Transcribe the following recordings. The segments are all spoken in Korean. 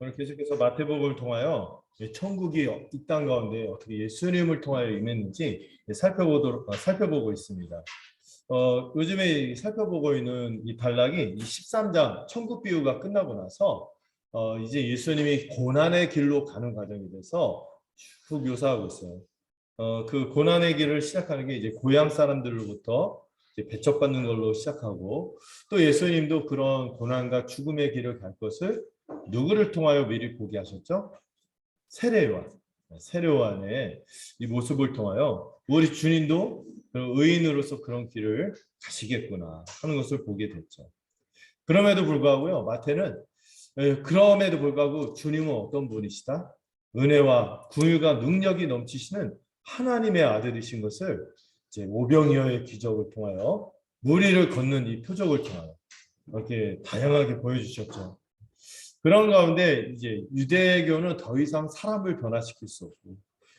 오늘 계속해서 마태복음을 통하여 천국이 이 땅 가운데 어떻게 예수님을 통하여 임했는지 살펴보고 있습니다. 요즘에 살펴보고 있는 이 단락이 이 13장 천국 비유가 끝나고 나서 이제 예수님이 고난의 길로 가는 과정이 돼서 쭉 묘사하고 있어요. 그 고난의 길을 시작하는 게 이제 고향 사람들로부터 이제 배척받는 걸로 시작하고, 또 예수님도 그런 고난과 죽음의 길을 갈 것을 누구를 통하여 미리 보게 하셨죠? 세례요한의 이 모습을 통하여 우리 주님도 의인으로서 그런 길을 가시겠구나 하는 것을 보게 됐죠. 그럼에도 불구하고요, 마태는 그럼에도 불구하고 주님은 어떤 분이시다? 은혜와 긍휼과 능력이 넘치시는 하나님의 아들이신 것을 이제 오병이어의 기적을 통하여, 무리를 걷는 이 표적을 통하여 이렇게 다양하게 보여주셨죠. 그런 가운데 이제 유대교는 더 이상 사람을 변화시킬 수 없고,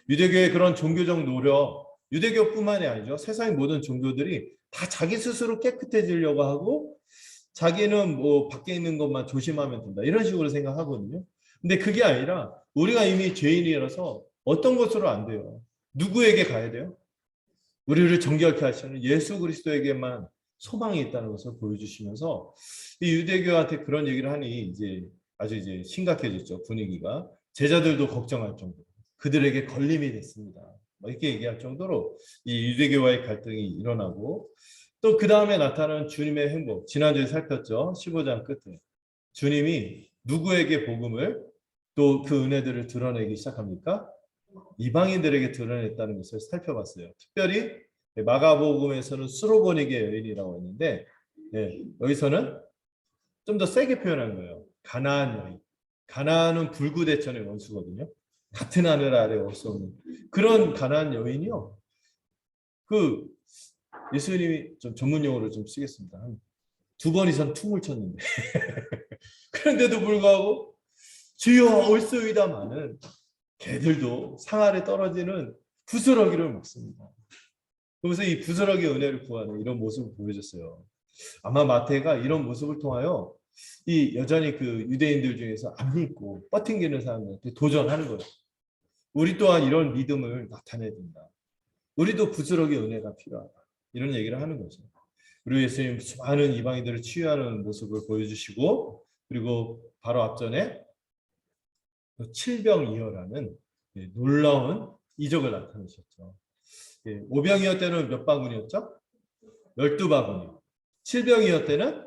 유대교의 그런 종교적 노력, 유대교뿐만이 아니죠. 세상의 모든 종교들이 다 자기 스스로 깨끗해지려고 하고, 자기는 뭐 밖에 있는 것만 조심하면 된다, 이런 식으로 생각하거든요. 근데 그게 아니라 우리가 이미 죄인이라서 어떤 것으로 안 돼요. 누구에게 가야 돼요? 우리를 정결케 하시는 예수 그리스도에게만 소망이 있다는 것을 보여주시면서, 이 유대교한테 그런 얘기를 하니 이제 아주 이제 심각해졌죠, 분위기가. 제자들도 걱정할 정도, 그들에게 걸림이 됐습니다, 이렇게 얘기할 정도로 이 유대교와의 갈등이 일어나고, 또 그 다음에 나타나는 주님의 행복, 지난주에 살폈죠. 15장 끝에 주님이 누구에게 복음을, 또 그 은혜들을 드러내기 시작합니까? 이방인들에게 드러냈다는 것을 살펴봤어요. 특별히 마가복음에서는 수로보니게 여인이라고 했는데, 여기서는 좀 더 세게 표현한 거예요. 가나안 여인. 가나안은 불구대천의 원수거든요. 같은 하늘 아래 없었는 그런 가나안 여인이요. 그 예수님이 좀 전문 용어를 좀 쓰겠습니다. 한 2번 이상 퉁을 쳤는데 그런데도 불구하고 주여 올소이다마는 개들도 상 아래 떨어지는 부스러기를 먹습니다. 그래서 이 부스러기 은혜를 구하는 이런 모습을 보여줬어요. 아마 마태가 이런 모습을 통하여 이 여전히 그 유대인들 중에서 안 믿고 버팅기는 사람들한테 도전하는 거예요. 우리 또한 이런 믿음을 나타내야 된다. 우리도 부스러기 은혜가 필요하다. 이런 얘기를 하는 거죠. 우리 예수님 수많은 이방인들을 치유하는 모습을 보여주시고, 그리고 바로 앞전에 칠병이어라는 놀라운 이적을 나타내셨죠. 오병이어 때는 몇 바구니였죠? 12바구니. 칠병이어 때는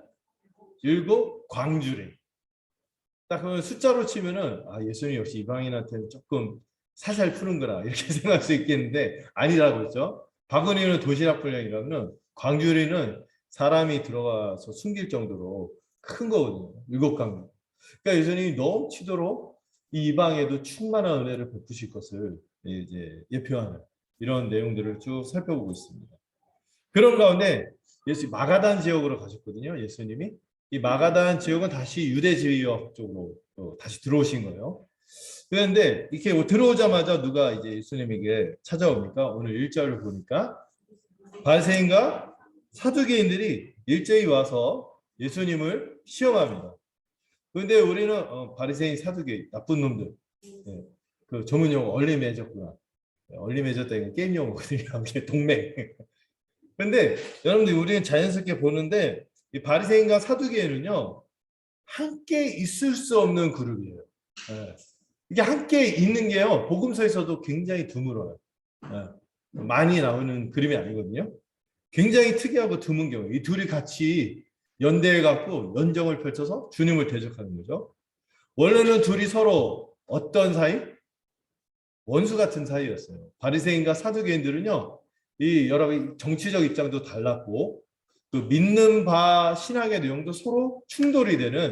7 광주리. 딱 그러면 숫자로 치면은 예수님 역시 이방인한테는 조금 살살 푸는구나 이렇게 생각할 수 있겠는데 아니라고 했죠. 바구니는 도시락 분량이라면 광주리는 사람이 들어가서 숨길 정도로 큰 거거든요. 7광주. 그러니까 예수님이 넘치도록 이 이방에도 충만한 은혜를 베푸실 것을 이제 예표하는 이런 내용들을 쭉 살펴보고 있습니다. 그런 가운데 예수 마가단 지역으로 가셨거든요. 예수님이 이 마가단 지역은 다시 유대 지역 쪽으로 다시 들어오신 거예요. 그런데 이렇게 들어오자마자 누가 이제 예수님에게 찾아옵니까? 오늘 1절을 보니까 바리새인과 사두개인들이 일제히 와서 예수님을 시험합니다. 그런데 우리는 바리새인, 사두개인, 나쁜 놈들, 그 전문 용어 얼리매졌구나. 얼리매졌다 이건 게임 용어거든요. 동맹. 그런데 여러분들 우리는 자연스럽게 보는데 이 바리새인과 사두개인은요 함께 있을 수 없는 그룹이에요. 이게 함께 있는 게요 복음서에서도 굉장히 드물어요. 많이 나오는 그림이 아니거든요. 굉장히 특이하고 드문 경우 이 둘이 같이 연대해 갖고 연정을 펼쳐서 주님을 대적하는 거죠. 원래는 둘이 서로 어떤 사이? 원수 같은 사이였어요. 바리새인과 사두개인들은요 이 여러 정치적 입장도 달랐고 그 믿는 바 신앙의 내용도 서로 충돌이 되는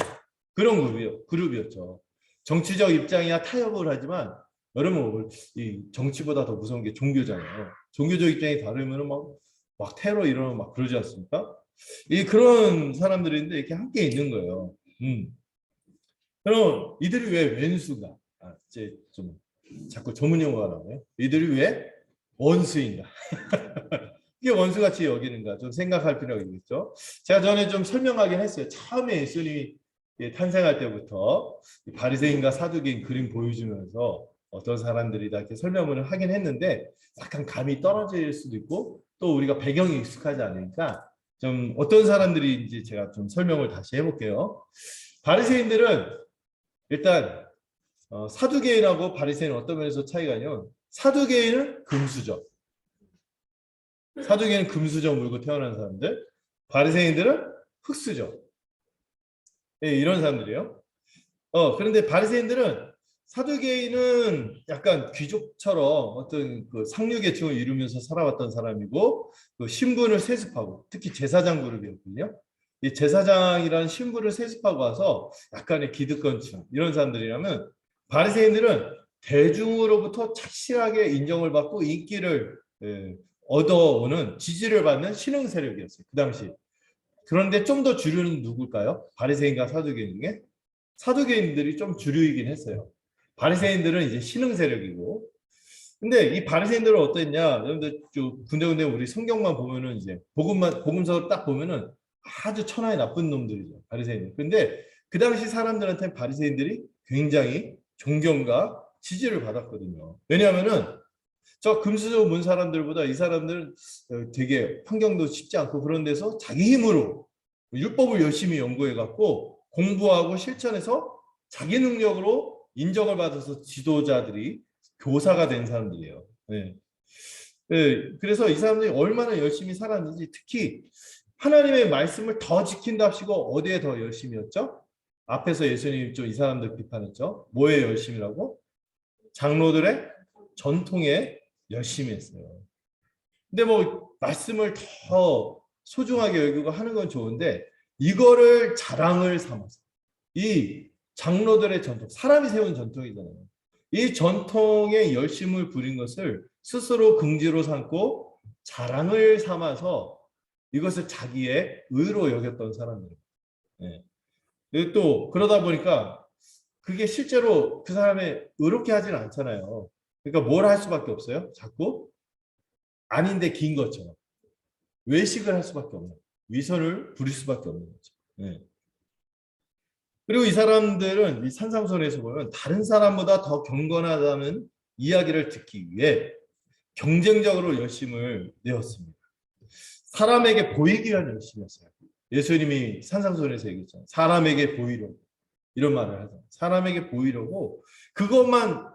그런 그룹이었죠. 정치적 입장이야 타협을 하지만 여러분 이 정치보다 더 무서운 게 종교잖아요. 종교적 입장이 다르면 막 테러 이러면 막 그러지 않습니까? 그런 사람들인데 이렇게 함께 있는 거예요. 그럼 이들이 왜 왼수가? 이제 좀 자꾸 전문 용어가 나와요. 이들이 왜 원수인가? 이게 원수같이 여기는가 좀 생각할 필요가 있겠죠. 제가 전에 좀 설명하긴 했어요. 처음에 예수님이 탄생할 때부터 바리새인과 사두개인 그림 보여주면서 어떤 사람들이 다 이렇게 설명을 하긴 했는데 약간 감이 떨어질 수도 있고 또 우리가 배경이 익숙하지 않으니까 좀 어떤 사람들인지 제가 좀 설명을 다시 해볼게요. 바리새인들은 일단 사두개인하고 바리새인은 어떤 면에서 차이가 있냐면 사두개인은 금수저. 사두개인은 금수저 물고 태어난 사람들. 바리새인들은 흙수저. 예, 이런 사람들이에요. 그런데 바리새인들은 사두개인은 약간 귀족처럼 어떤 그 상류 계층을 이루면서 살아왔던 사람이고 그 신분을 세습하고 특히 제사장 그룹이었거든요. 이 제사장이라는 신분을 세습하고 와서 약간의 기득권층 이런 사람들이라면 바리새인들은 대중으로부터 착실하게 인정을 받고 인기를 얻어오는 지지를 받는 신흥 세력이었어요. 그 당시. 그런데 좀 더 주류는 누굴까요? 바리새인과 사두개인 중에 사두개인들이 좀 주류이긴 했어요. 바리새인들은 이제 신흥 세력이고, 근데 이 바리새인들은 어땠냐? 여러분들 군데군데 우리 성경만 보면은 이제 복음서를 딱 보면은 아주 천하의 나쁜 놈들이죠. 바리새인들. 근데 그 당시 사람들한테 바리새인들이 굉장히 존경과 지지를 받았거든요. 왜냐하면은 저 금수저 문 사람들보다 이 사람들은 되게 환경도 쉽지 않고 그런 데서 자기 힘으로 율법을 열심히 연구해 갖고 공부하고 실천해서 자기 능력으로 인정을 받아서 지도자들이 교사가 된 사람들이에요. 네. 네. 그래서 이 사람들이 얼마나 열심히 살았는지 특히 하나님의 말씀을 더 지킨답시고 어디에 더 열심이었죠? 앞에서 예수님이 좀 이 사람들 비판했죠. 뭐에 열심이라고? 장로들의 전통에 열심히 했어요. 근데 뭐 말씀을 더 소중하게 여기고 하는 건 좋은데 이거를 자랑을 삼아서 이 장로들의 전통, 사람이 세운 전통이잖아요. 이 전통에 열심을 부린 것을 스스로 긍지로 삼고 자랑을 삼아서 이것을 자기의 의로 여겼던 사람들이에요. 네. 또 그러다 보니까 그게 실제로 그 사람의 의롭게 하지는 않잖아요. 그러니까 뭘 할 수밖에 없어요? 자꾸 아닌데 긴 것처럼 외식을 할 수밖에 없는 위선을 부릴 수밖에 없는 거죠. 네. 그리고 이 사람들은 이 산상선에서 보면 다른 사람보다 더 경건하다는 이야기를 듣기 위해 경쟁적으로 열심을 내었습니다. 사람에게 보이기 위한 열심이었어요. 예수님이 산상선에서 얘기했잖아요. 사람에게 보이려고 이런 말을 하잖아요. 사람에게 보이려고 그것만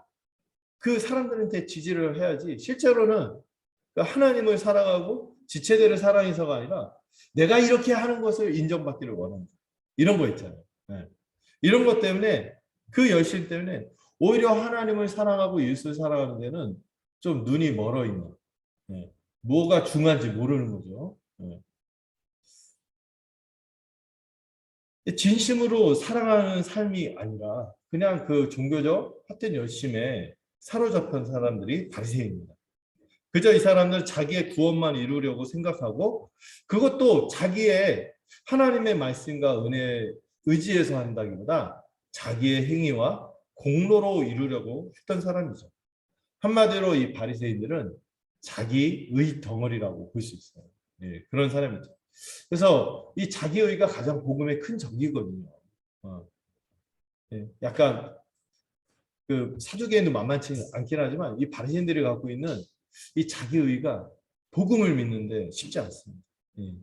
그 사람들한테 지지를 해야지 실제로는 하나님을 사랑하고 지체들을 사랑해서가 아니라 내가 이렇게 하는 것을 인정받기를 원한다. 이런 거 있잖아요. 네. 이런 것 때문에 그 열심 때문에 오히려 하나님을 사랑하고 예수를 사랑하는 데는 좀 눈이 멀어 있는 네. 뭐가 중요한지 모르는 거죠. 네. 진심으로 사랑하는 삶이 아니라 그냥 그 종교적 헛된 열심에 사로잡힌 사람들이 바리새인입니다. 그저 이 사람들은 자기의 구원만 이루려고 생각하고 그것도 자기의 하나님의 말씀과 은혜에 의지해서 한다기보다 자기의 행위와 공로로 이루려고 했던 사람이죠. 한마디로 이 바리새인들은 자기의 덩어리라고 볼 수 있어요. 네, 그런 사람이죠. 그래서 이 자기의가 가장 복음의 큰 적이거든요. 네, 약간 그 사두개인도 만만치 않긴 하지만 이 바리새인들이 갖고 있는 이 자기의가 복음을 믿는데 쉽지 않습니다. 네.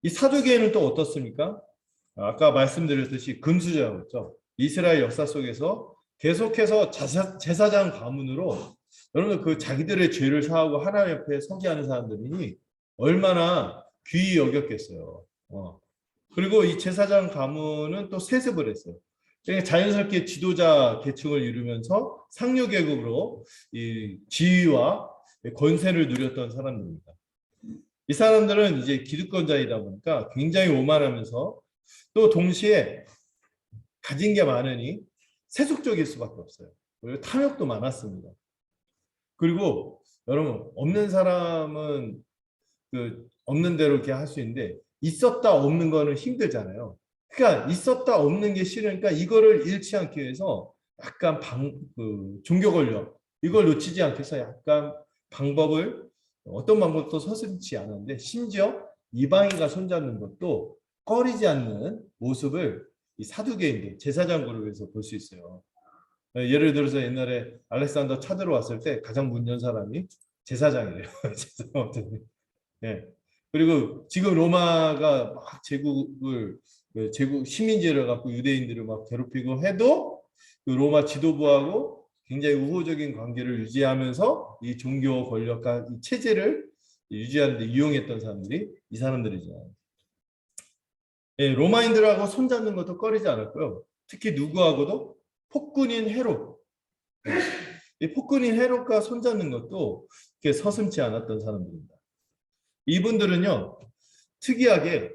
이 사두개인은 또 어떻습니까? 아까 말씀드렸듯이 금수저였죠. 이스라엘 역사 속에서 계속해서 제사장 가문으로 여러분 그 자기들의 죄를 사하고 하나님 앞에 서게 하는 사람들이 얼마나 귀히 여겼겠어요. 그리고 이 제사장 가문은 또 세습을 했어요. 그러니까 자연스럽게 지도자 계층을 이루면서 상류 계급으로 이 지위와 권세를 누렸던 사람들입니다. 이 사람들은 이제 기득권자이다 보니까 굉장히 오만하면서 또 동시에 가진 게 많으니 세속적일 수밖에 없어요. 그리고 탐욕도 많았습니다. 그리고 여러분 없는 사람은 그 없는 대로 이렇게 할 수 있는데 있었다 없는 거는 힘들잖아요. 그러니까 있었다 없는 게 싫으니까 이거를 잃지 않기 위해서 약간 종교 권력 이걸 놓치지 않기 위해서 약간 방법을 어떤 방법도 서슴지 않았는데 심지어 이방인과 손잡는 것도 꺼리지 않는 모습을 이 사두개인들, 제사장 그룹에서 볼 수 있어요. 예를 들어서 옛날에 알렉산더 찾으러 왔을 때 가장 문제한 사람이 제사장이래요. 제사장이. 예. 그리고 지금 로마가 막 제국 식민지를 갖고 유대인들을 막 괴롭히고 해도 그 로마 지도부하고 굉장히 우호적인 관계를 유지하면서 이 종교 권력과 이 체제를 유지하는 데 이용했던 사람들이 이 사람들이죠. 예, 로마인들하고 손잡는 것도 꺼리지 않았고요. 특히 누구하고도 폭군인 헤롯. 이 폭군인 헤롯과 손잡는 것도 이렇게 서슴지 않았던 사람들입니다. 이분들은요, 특이하게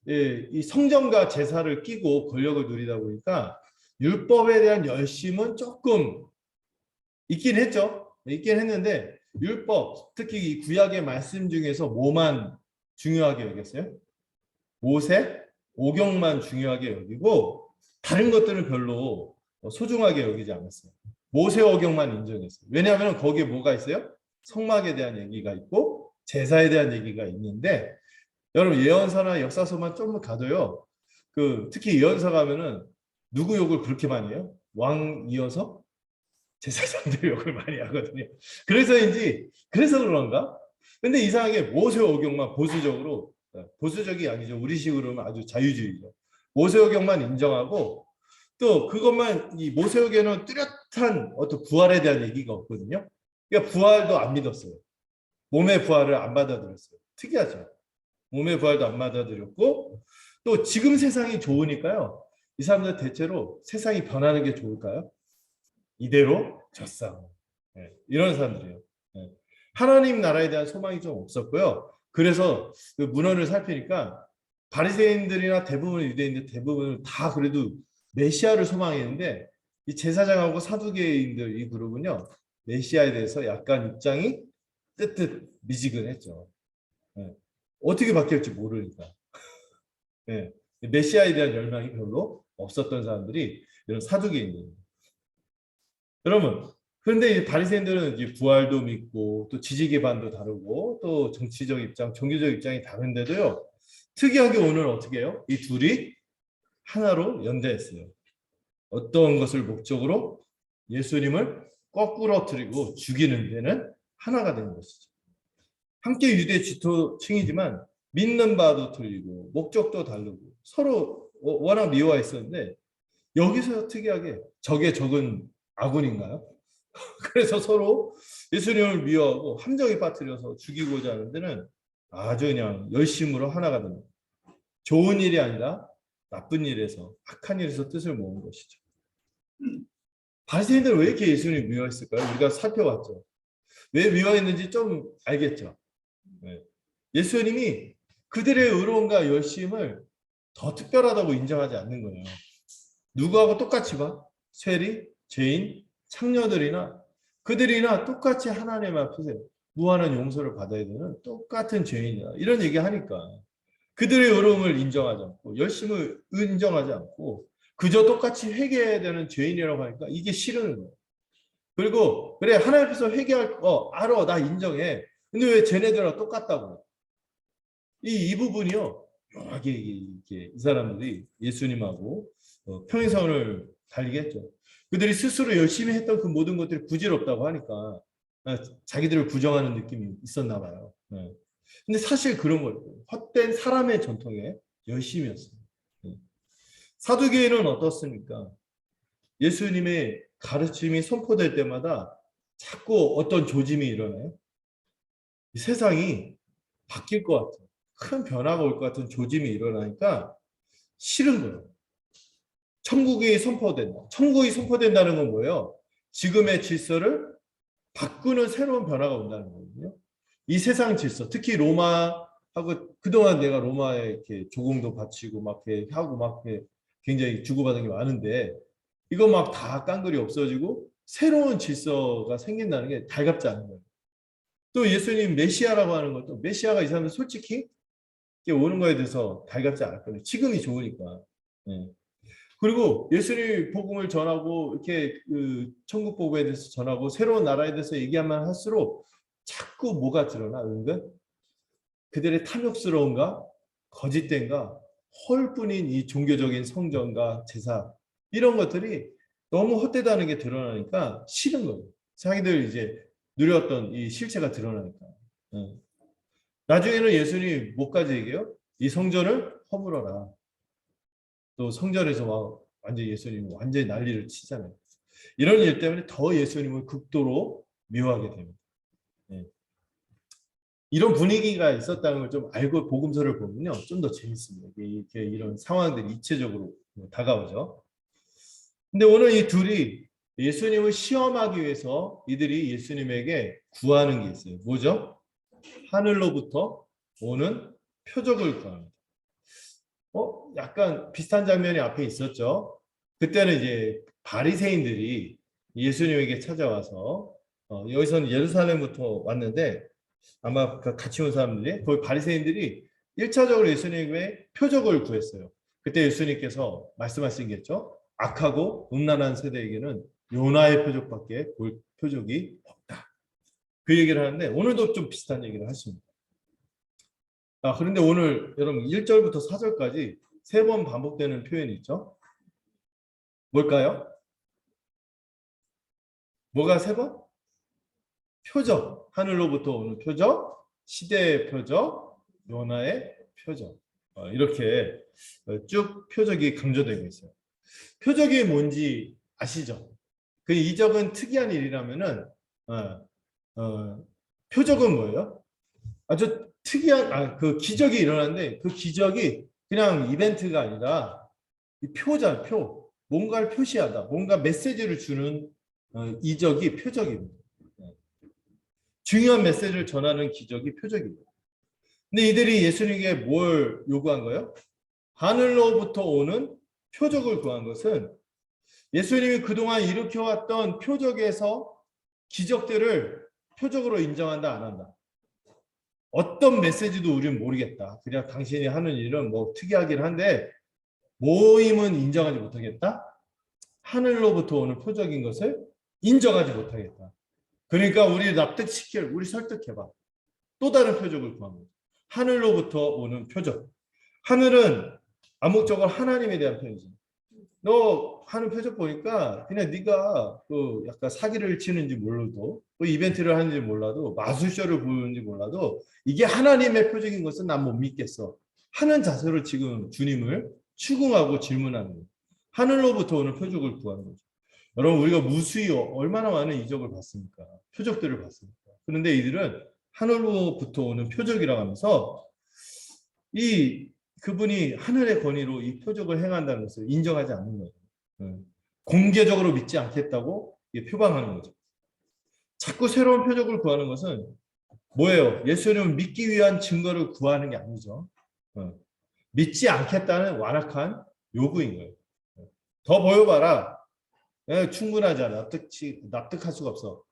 이 성전과 제사를 끼고 권력을 누리다 보니까 율법에 대한 열심은 조금 있긴 했죠. 있긴 했는데 율법, 특히 이 구약의 말씀 중에서 뭐만 중요하게 여겼어요? 모세, 오경만 중요하게 여기고 다른 것들은 별로 소중하게 여기지 않았어요. 모세 오경만 인정했어요. 왜냐하면 거기에 뭐가 있어요? 성막에 대한 얘기가 있고 제사에 대한 얘기가 있는데 여러분 예언서나 역사서만 좀 가도요. 특히 예언서 가면은 누구 욕을 그렇게 많이 해요? 왕 이어서 제사장들 욕을 많이 하거든요. 그래서 그런가? 근데 이상하게 모세오경만 보수적이 아니죠. 우리식으로는 아주 자유주의죠. 모세오경만 인정하고 또 그것만 이 모세오경은 뚜렷한 어떤 부활에 대한 얘기가 없거든요. 그러니까 부활도 안 믿었어요. 몸의 부활을 안 받아들였어요. 특이하죠. 몸의 부활도 안 받아들였고 또 지금 세상이 좋으니까요. 이 사람들 대체로 세상이 변하는 게 좋을까요? 이대로 졌어. 네, 이런 사람들이에요. 네. 하나님 나라에 대한 소망이 좀 없었고요. 그래서 그 문헌을 살피니까 바리새인들이나 대부분 유대인들 대부분 다 그래도 메시아를 소망했는데 이 제사장하고 사두개인들 이 그룹은요 메시아에 대해서 약간 입장이 뜨뜻 미지근했죠. 네. 어떻게 바뀔지 모르니까. 네. 메시아에 대한 열망이 별로 없었던 사람들이 이런 사두개인들입니다. 여러분, 그런데 이 바리새인들은 이제 부활도 믿고 또 지지 기반도 다르고 또 정치적 입장, 종교적 입장이 다른데도요. 특이하게 오늘 어떻게 해요? 이 둘이 하나로 연대했어요. 어떤 것을 목적으로 예수님을 거꾸러뜨리고 죽이는 데는 하나가 되는 것이죠. 함께 유대 지도층이지만 믿는 바도 틀리고 목적도 다르고 서로 워낙 미워했었는데 여기서 특이하게 적의 적은 아군인가요? 그래서 서로 예수님을 미워하고 함정에 빠뜨려서 죽이고자 하는 데는 아주 그냥 열심으로 하나가 됩니다. 좋은 일이 아니라 나쁜 일에서 악한 일에서 뜻을 모은 것이죠. 바리새인들은 왜 이렇게 예수님을 미워했을까요? 우리가 살펴봤죠. 왜 미워했는지 좀 알겠죠. 네. 예수님이 그들의 의로움과 열심을 더 특별하다고 인정하지 않는 거예요. 누구하고 똑같이 봐? 세리, 죄인, 창녀들이나 그들이나 똑같이 하나님 앞에서 무한한 용서를 받아야 되는 똑같은 죄인이다. 이런 얘기하니까 그들의 의로움을 인정하지 않고 열심을 인정하지 않고 그저 똑같이 회개해야 되는 죄인이라고 하니까 이게 싫은 거예요. 그리고 그래 하나님 앞에서 회개할 거 알아 나 인정해. 근데 왜 쟤네들이랑 똑같다고? 이 부분이요. 묘하게 이 사람들이 예수님하고 평행선을 달리겠죠. 그들이 스스로 열심히 했던 그 모든 것들이 부질없다고 하니까 자기들을 부정하는 느낌이 있었나 봐요. 네. 근데 사실 그런 거예요. 헛된 사람의 전통에 열심이었어요. 네. 사두개인은 어떻습니까? 예수님의 가르침이 선포될 때마다 자꾸 어떤 조짐이 일어나요. 이 세상이 바뀔 것 같아요. 큰 변화가 올 것 같은 조짐이 일어나니까 싫은 거예요. 천국이 선포된다. 천국이 선포된다는 건 뭐예요? 지금의 질서를 바꾸는 새로운 변화가 온다는 거거든요. 이 세상 질서, 특히 로마하고 그동안 내가 로마에 이렇게 조공도 바치고 막 이렇게 하고 막 이렇게 굉장히 주고받은 게 많은데 이거 막 다 깡그리 없어지고 새로운 질서가 생긴다는 게 달갑지 않은 거예요. 또 예수님 메시아라고 하는 것도 메시아가 이 사람들 솔직히 오는 거에 대해서 달갑지 않았거든요. 지금이 좋으니까. 네. 그리고 예수님 복음을 전하고 이렇게 그 천국 복음에 대해서 전하고 새로운 나라에 대해서 얘기하면 할수록 자꾸 뭐가 드러나? 은근 그들의 탐욕스러움과 거짓된과 헐뿐인 이 종교적인 성전과 제사 이런 것들이 너무 헛되다는 게 드러나니까 싫은 거예요. 자기들 이제 누렸던 이 실체가 드러나니까. 예. 나중에는 예수님이 뭐까지 얘기해요? 이 성전을 허물어라. 또 성전에서 막 완전 예수님이 완전히 난리를 치잖아요. 이런 일 때문에 더 예수님을 극도로 미워하게 됩니다. 예. 이런 분위기가 있었다는 걸 좀 알고 복음서를 보면요, 좀 더 재밌습니다. 이렇게 이런 상황들이 입체적으로 다가오죠. 근데 오늘 이 둘이 예수님을 시험하기 위해서 이들이 예수님에게 구하는 게 있어요. 뭐죠? 하늘로부터 오는 표적을 구합니다. 약간 비슷한 장면이 앞에 있었죠. 그때는 이제 바리새인들이 예수님에게 찾아와서 여기서는 예루살렘부터 왔는데 아마 같이 온 사람들이 거기 바리새인들이 1차적으로 예수님의 표적을 구했어요. 그때 예수님께서 말씀하신 게 있죠. 악하고 음란한 세대에게는 요나의 표적밖에 볼 표적이 없다. 그 얘기를 하는데 오늘도 좀 비슷한 얘기를 하십니다. 그런데 오늘 여러분 1절부터 4절까지 3번 반복되는 표현이 있죠. 뭘까요? 뭐가 3번? 표적. 하늘로부터 오는 표적, 시대의 표적, 요나의 표적. 이렇게 쭉 표적이 강조되고 있어요. 표적이 뭔지 아시죠? 그 이적은 특이한 일이라면은 표적은 뭐예요? 아주 특이한 그 기적이 일어났는데 그 기적이 그냥 이벤트가 아니라 이 표자 표 뭔가를 표시하다 뭔가 메시지를 주는 이적이 표적입니다. 중요한 메시지를 전하는 기적이 표적입니다. 근데 이들이 예수님에게 뭘 요구한 거예요? 하늘로부터 오는 표적을 구한 것은 예수님이 그동안 일으켜왔던 표적에서 기적들을 표적으로 인정한다 안 한다. 어떤 메시지도 우리는 모르겠다. 그냥 당신이 하는 일은 뭐 특이하긴 한데 모임은 인정하지 못하겠다. 하늘로부터 오는 표적인 것을 인정하지 못하겠다. 그러니까 우리 납득시킬, 우리 설득해봐. 또 다른 표적을 구합니다. 하늘로부터 오는 표적. 하늘은 암묵적으로 하나님에 대한 표현이지. 너 하는 표적 보니까 그냥 네가 그 약간 사기를 치는지 몰라도 또 이벤트를 하는지 몰라도 마술쇼를 보는지 몰라도 이게 하나님의 표적인 것은 난 못 믿겠어. 하는 자세로 지금 주님을 추궁하고 질문하는 거예요. 하늘로부터 오는 표적을 구하는 거죠. 여러분 우리가 무수히 얼마나 많은 이적을 봤습니까? 표적들을 봤습니까? 그런데 이들은 하늘로부터 오는 표적이라고 하면서 그분이 하늘의 권위로 이 표적을 행한다는 것을 인정하지 않는 거예요. 공개적으로 믿지 않겠다고 표방하는 거죠. 자꾸 새로운 표적을 구하는 것은 뭐예요? 예수님을 믿기 위한 증거를 구하는 게 아니죠. 믿지 않겠다는 완악한 요구인 거예요. 더 보여봐라. 충분하잖아. 납득할 수가 없어.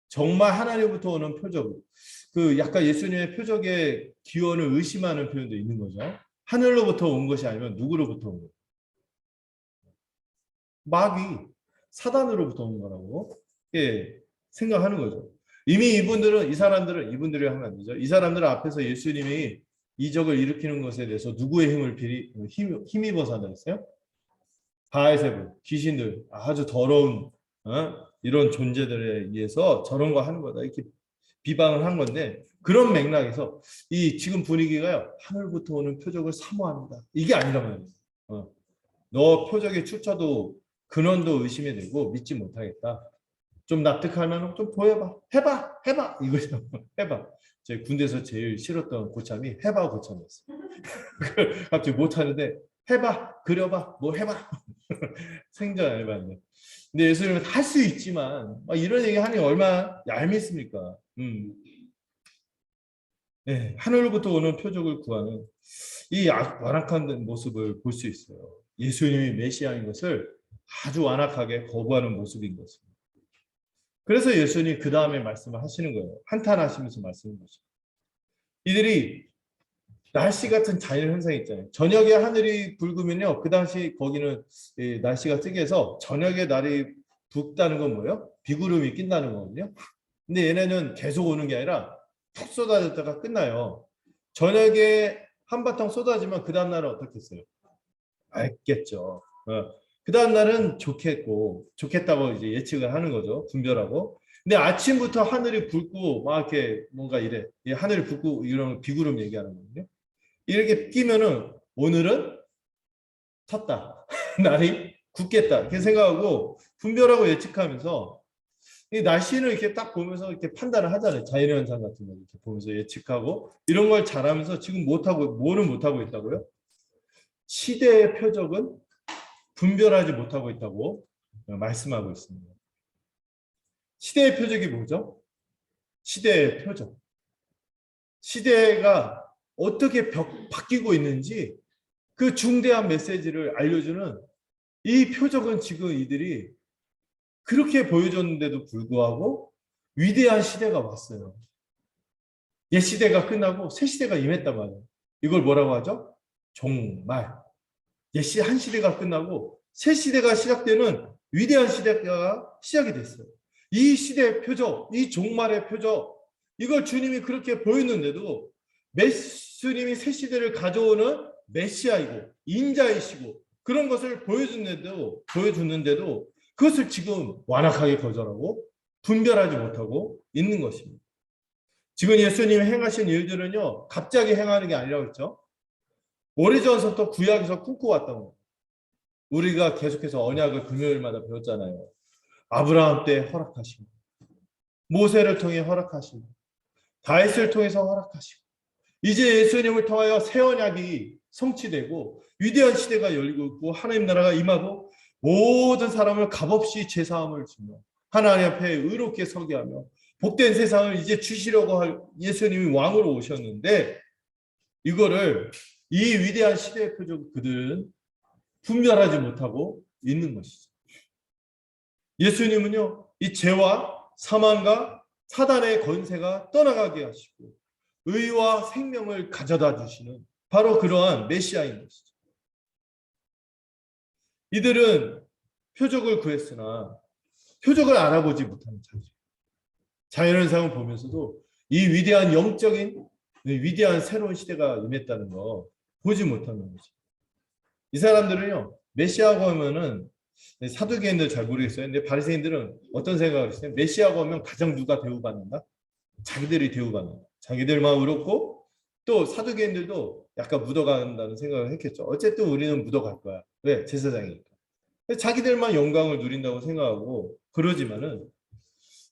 정말 하나님부터 오는 표적. 그 약간 예수님의 표적의 기원을 의심하는 표현도 있는 거죠. 하늘로부터 온 것이 아니면 누구로부터 온 거예요? 마귀, 사단으로부터 온 거라고 생각하는 거죠. 이미 이 사람들은 이분들이 하면 안 되죠. 이 사람들 앞에서 예수님이 이적을 일으키는 것에 대해서 누구의 힘을 힘입어서 한다 했어요? 바알세불, 귀신들, 아주 더러운 이런 존재들에 의해서 저런 거 하는 거다 이렇게 비방을 한 건데 그런 맥락에서 이 지금 분위기가요 하늘부터 오는 표적을 사모한다 이게 아니란 말이에요. 너 표적의 출처도 근원도 의심이 되고 믿지 못하겠다. 좀 납득하면 좀 보여봐. 해봐 이거죠. 해봐. 제 군대에서 제일 싫었던 고참이 해봐 고참이었어요. 갑자기 못하는데 해봐 그려봐 뭐 해봐. 생전 알바인데. 근데 예수님은 할 수 있지만 이런 얘기 하니 얼마나 얄밉습니까? 네, 하늘로부터 오는 표적을 구하는 이 완악한 모습을 볼 수 있어요. 예수님이 메시아인 것을 아주 완악하게 거부하는 모습인 것입니다. 그래서 예수님이 그 다음에 말씀을 하시는 거예요. 한탄하시면서 말씀을 하시죠. 이들이 날씨 같은 자연 현상이 있잖아요. 저녁에 하늘이 붉으면요. 그 당시 거기는 날씨가 뜨개서 저녁에 날이 붉다는 건 뭐예요? 비구름이 낀다는 거거든요. 근데 얘네는 계속 오는 게 아니라 푹 쏟아졌다가 끝나요. 저녁에 한바탕 쏟아지면 그 다음 날은 어떻겠어요? 알겠죠. 그 다음 날은 좋겠다고 이제 예측을 하는 거죠. 분별하고. 근데 아침부터 하늘이 붉고 막 이렇게 뭔가 이래. 이 하늘이 붉고 이런 비구름 얘기하는 거거든요. 이렇게 끼면은 오늘은 탔다. 날이 굳겠다. 이렇게 생각하고 분별하고 예측하면서 이 날씨를 이렇게 딱 보면서 이렇게 판단을 하잖아요. 자연현상 같은 거 이렇게 보면서 예측하고 이런 걸 잘하면서 지금 뭐는 못하고 있다고요? 시대의 표적은 분별하지 못하고 있다고 말씀하고 있습니다. 시대의 표적이 뭐죠? 시대의 표적. 시대가 어떻게 바뀌고 있는지 그 중대한 메시지를 알려주는 이 표적은 지금 이들이 그렇게 보여줬는데도 불구하고 위대한 시대가 왔어요. 옛 시대가 끝나고 새 시대가 임했단 말이에요. 이걸 뭐라고 하죠? 종말. 한 시대가 끝나고 새 시대가 시작되는 위대한 시대가 시작이 됐어요. 이 시대의 표적, 이 종말의 표적, 이걸 주님이 그렇게 보였는데도 예수님이 새 시대를 가져오는 메시아이고 인자이시고 그런 것을 보여주는데도 그것을 지금 완악하게 거절하고 분별하지 못하고 있는 것입니다. 지금 예수님이 행하신 일들은요, 갑자기 행하는 게 아니라고 했죠. 오래전부터 구약에서 꿈꿔왔던 거. 우리가 계속해서 언약을 금요일마다 배웠잖아요. 아브라함 때 허락하시고, 모세를 통해 허락하시고, 다윗을 통해서 허락하시고, 이제 예수님을 통하여 새 언약이 성취되고 위대한 시대가 열리고 있고 하나님 나라가 임하고 모든 사람을 값없이 제사함을 주며 하나님 앞에 의롭게 서게 하며 복된 세상을 이제 주시려고 할 예수님이 왕으로 오셨는데 이거를 이 위대한 시대의 표적 그들은 분별하지 못하고 있는 것이죠. 예수님은요, 이 죄와 사망과 사단의 권세가 떠나가게 하시고 의와 생명을 가져다 주시는 바로 그러한 메시아인 것이죠. 이들은 표적을 구했으나 표적을 알아보지 못하는 자들. 자연현상을 보면서도 이 위대한 영적인 위대한 새로운 시대가 임했다는 거 보지 못하는 거죠. 이 사람들은요, 메시아가 오면은 사두개인들 잘 모르겠어요. 근데 바리새인들은 어떤 생각을 했어요? 메시아가 오면 가장 누가 대우받는다? 자기들이 대우받는다. 자기들만 의롭고 또 사두개인들도 약간 묻어간다는 생각을 했겠죠. 어쨌든 우리는 묻어갈 거야. 왜? 제사장이니까. 자기들만 영광을 누린다고 생각하고 그러지만은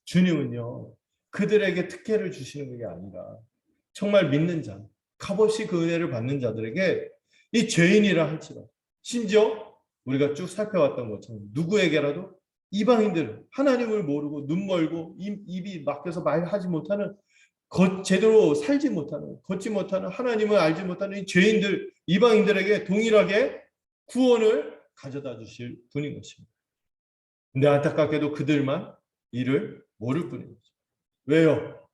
주님은요. 그들에게 특혜를 주시는 게 아니라 정말 믿는 자, 값없이 그 은혜를 받는 자들에게 이 죄인이라 할지라도 심지어 우리가 쭉 살펴왔던 것처럼 누구에게라도 이방인들 하나님을 모르고 눈 멀고 입이 막혀서 말하지 못하는 제대로 살지 못하는 걷지 못하는 하나님을 알지 못하는 이 죄인들 이방인들에게 동일하게 구원을 가져다 주실 분인 것입니다. 근데 안타깝게도 그들만 이를 모를 뿐인 거죠. 왜요?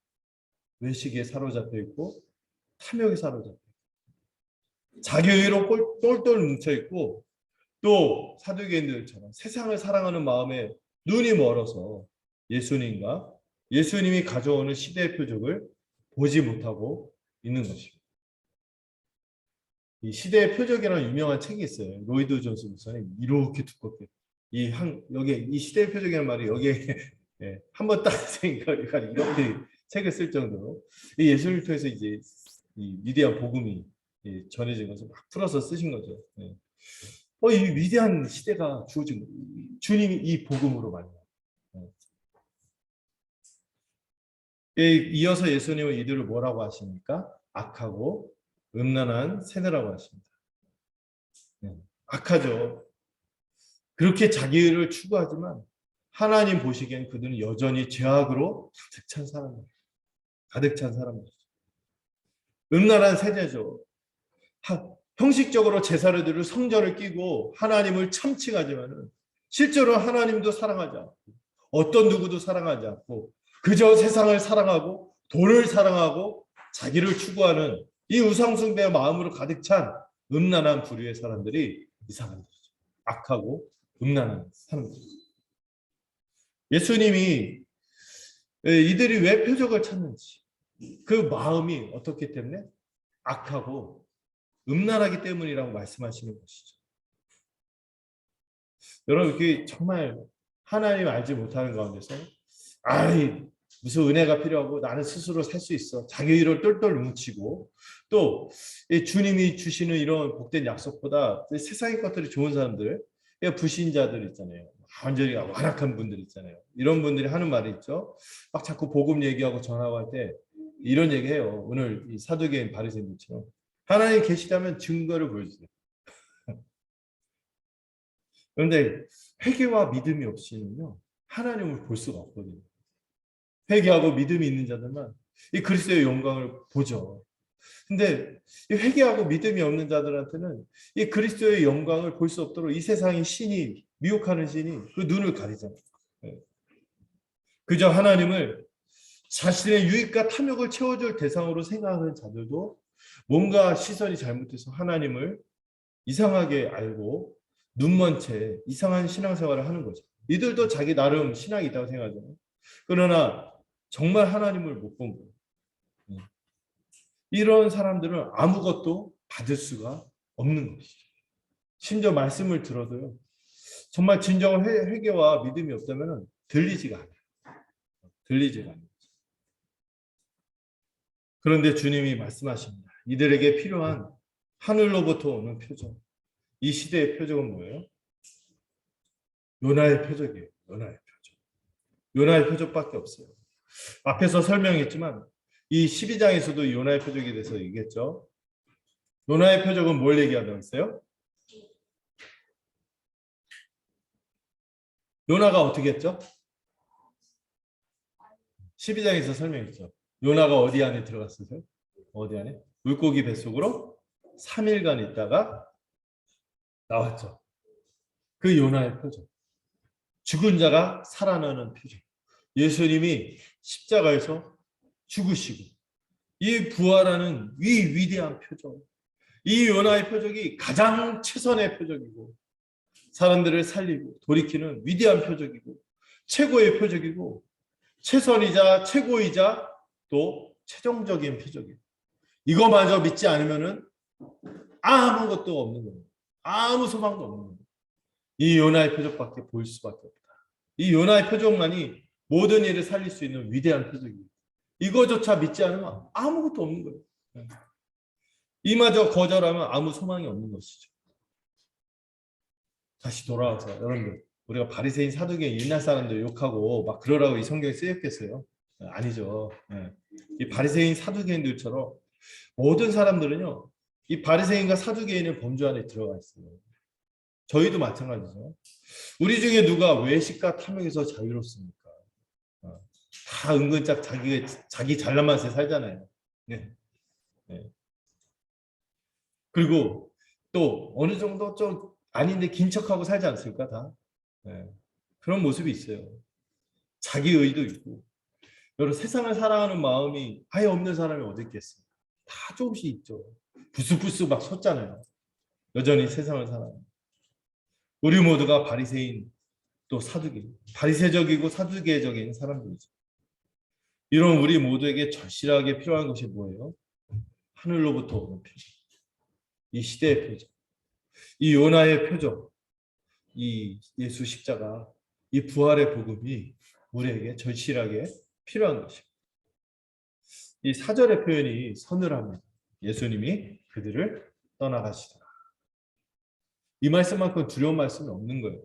외식에 사로잡혀 있고 탐욕에 사로잡혀 있고 자기 의로 똘똘 뭉쳐 있고 또 사두개인들처럼 세상을 사랑하는 마음에 눈이 멀어서 예수님이 가져오는 시대의 표적을 보지 못하고 있는 것입니다. 이 시대의 표적이라는 유명한 책이 있어요. 로이드 존스 목사님 이렇게 두껍게 여기 이 시대의 표적이라는 말이 여기에 예, 한번 딱 생각하니까 이렇게 책을 쓸 정도로 이 예수님을 통해서 이제 이 위대한 복음이 전해진 것을 막 풀어서 쓰신 거죠. 예. 이 위대한 시대가 주어진 거예요. 주님이 이 복음으로 말이에요. 이어서 예수님은 이들을 뭐라고 하십니까? 악하고 음란한 세대라고 하십니다. 악하죠. 그렇게 자기를 추구하지만 하나님 보시기엔 그들은 여전히 죄악으로 가득 찬 사람들. 음란한 세대죠. 형식적으로 제사를 드리고 성전을 끼고 하나님을 참칭하지만은 실제로 하나님도 사랑하지 않고 어떤 누구도 사랑하지 않고 그저 세상을 사랑하고 돈을 사랑하고 자기를 추구하는 이 우상숭배의 마음으로 가득 찬 음란한 부류의 사람들이 이 사람들이죠. 악하고 음란한 사람들이죠. 예수님이 이들이 왜 표적을 찾는지 그 마음이 어떻기 때문에 악하고 음란하기 때문이라고 말씀하시는 것이죠. 여러분 이게 정말 하나님 알지 못하는 가운데서 아이 무슨 은혜가 필요하고 나는 스스로 살 수 있어. 자기 위로 똘똘 뭉치고 또 주님이 주시는 이런 복된 약속보다 세상의 것들이 좋은 사람들, 불신자들 있잖아요. 완전히 완악한 분들 있잖아요. 이런 분들이 하는 말이 있죠. 막 자꾸 복음 얘기하고 전하고 할 때 이런 얘기해요. 오늘 이 사두개인 바리새인들처럼 하나님 계시다면 증거를 보여주세요. 그런데 회개와 믿음이 없이는요 하나님을 볼 수가 없거든요. 회개하고 믿음이 있는 자들만 이 그리스도의 영광을 보죠. 근데 이 회개하고 믿음이 없는 자들한테는 이 그리스도의 영광을 볼 수 없도록 이 세상의 신이 미혹하는 신이 그 눈을 가리잖아요. 그저 하나님을 자신의 유익과 탐욕을 채워줄 대상으로 생각하는 자들도 뭔가 시선이 잘못돼서 하나님을 이상하게 알고 눈먼 채 이상한 신앙생활을 하는 거죠. 이들도 자기 나름 신앙이 있다고 생각하잖아요. 그러나 정말 하나님을 못 본 거예요. 이런 사람들은 아무것도 받을 수가 없는 것이죠. 심지어 말씀을 들어도요. 정말 진정한 회개와 믿음이 없다면 들리지가 않아요. 들리지가 않아요. 그런데 주님이 말씀하십니다. 이들에게 필요한 하늘로부터 오는 표적. 이 시대의 표적은 뭐예요? 요나의 표적이에요. 요나의 표적. 요나의 표적밖에 없어요. 앞에서 설명했지만 이 12장에서도 요나의 표적에 대해서 얘기했죠. 요나의 표적은 뭘 얘기하고 있어요? 요나가 어떻게 했죠? 12장에서 설명했죠. 요나가 어디 안에 들어갔어요? 어디 안에? 물고기 뱃속으로 3일간 있다가 나왔죠. 그 요나의 표적. 죽은 자가 살아나는 표적. 예수님이 십자가에서 죽으시고 이 부활하는 위대한 표적. 이 요나의 표적이 가장 최선의 표적이고 사람들을 살리고 돌이키는 위대한 표적이고 최고의 표적이고 최선이자 최고이자 또 최종적인 표적이에요. 이거마저 믿지 않으면은 아무것도 없는 거예요. 아무 소망도 없는 거예요. 이 요나의 표적밖에 보일 수밖에 없다. 이 요나의 표적만이 모든 일을 살릴 수 있는 위대한 표적이에요. 이거조차 믿지 않으면 아무것도 없는 거예요. 이마저 거절하면 아무 소망이 없는 것이죠. 다시 돌아와서 여러분들 우리가 바리새인 사두개인 옛날 사람들 욕하고 막 그러라고 이 성경에 쓰였겠어요? 아니죠. 이 바리새인 사두개인들처럼 모든 사람들은요. 이 바리새인과 사두개인의 범주 안에 들어가 있어요. 저희도 마찬가지죠. 우리 중에 누가 외식과 탐욕에서 자유롭습니까? 다 은근짝 자기 잘난 맛에 살잖아요. 네. 네. 그리고 또 어느 정도 좀 아닌데 긴 척하고 살지 않습니까? 다. 네. 그런 모습이 있어요. 자기 의도 있고. 여러분 세상을 사랑하는 마음이 아예 없는 사람이 어디 있겠어요? 다 조금씩 있죠. 부스부스 막 섰잖아요. 여전히 세상을 사랑하는. 우리 모두가 바리새인 또 사두개인, 바리새적이고 사두개적인 사람들이죠. 이런 우리 모두에게 절실하게 필요한 것이 뭐예요? 하늘로부터 오는 표적. 이 시대의 표적. 이 요나의 표적. 이 예수 십자가, 이 부활의 복음이 우리에게 절실하게 필요한 것입니다. 이 4절의 표현이 서늘합니다. 예수님이 그들을 떠나가시더라. 이 말씀만큼 두려운 말씀이 없는 거예요.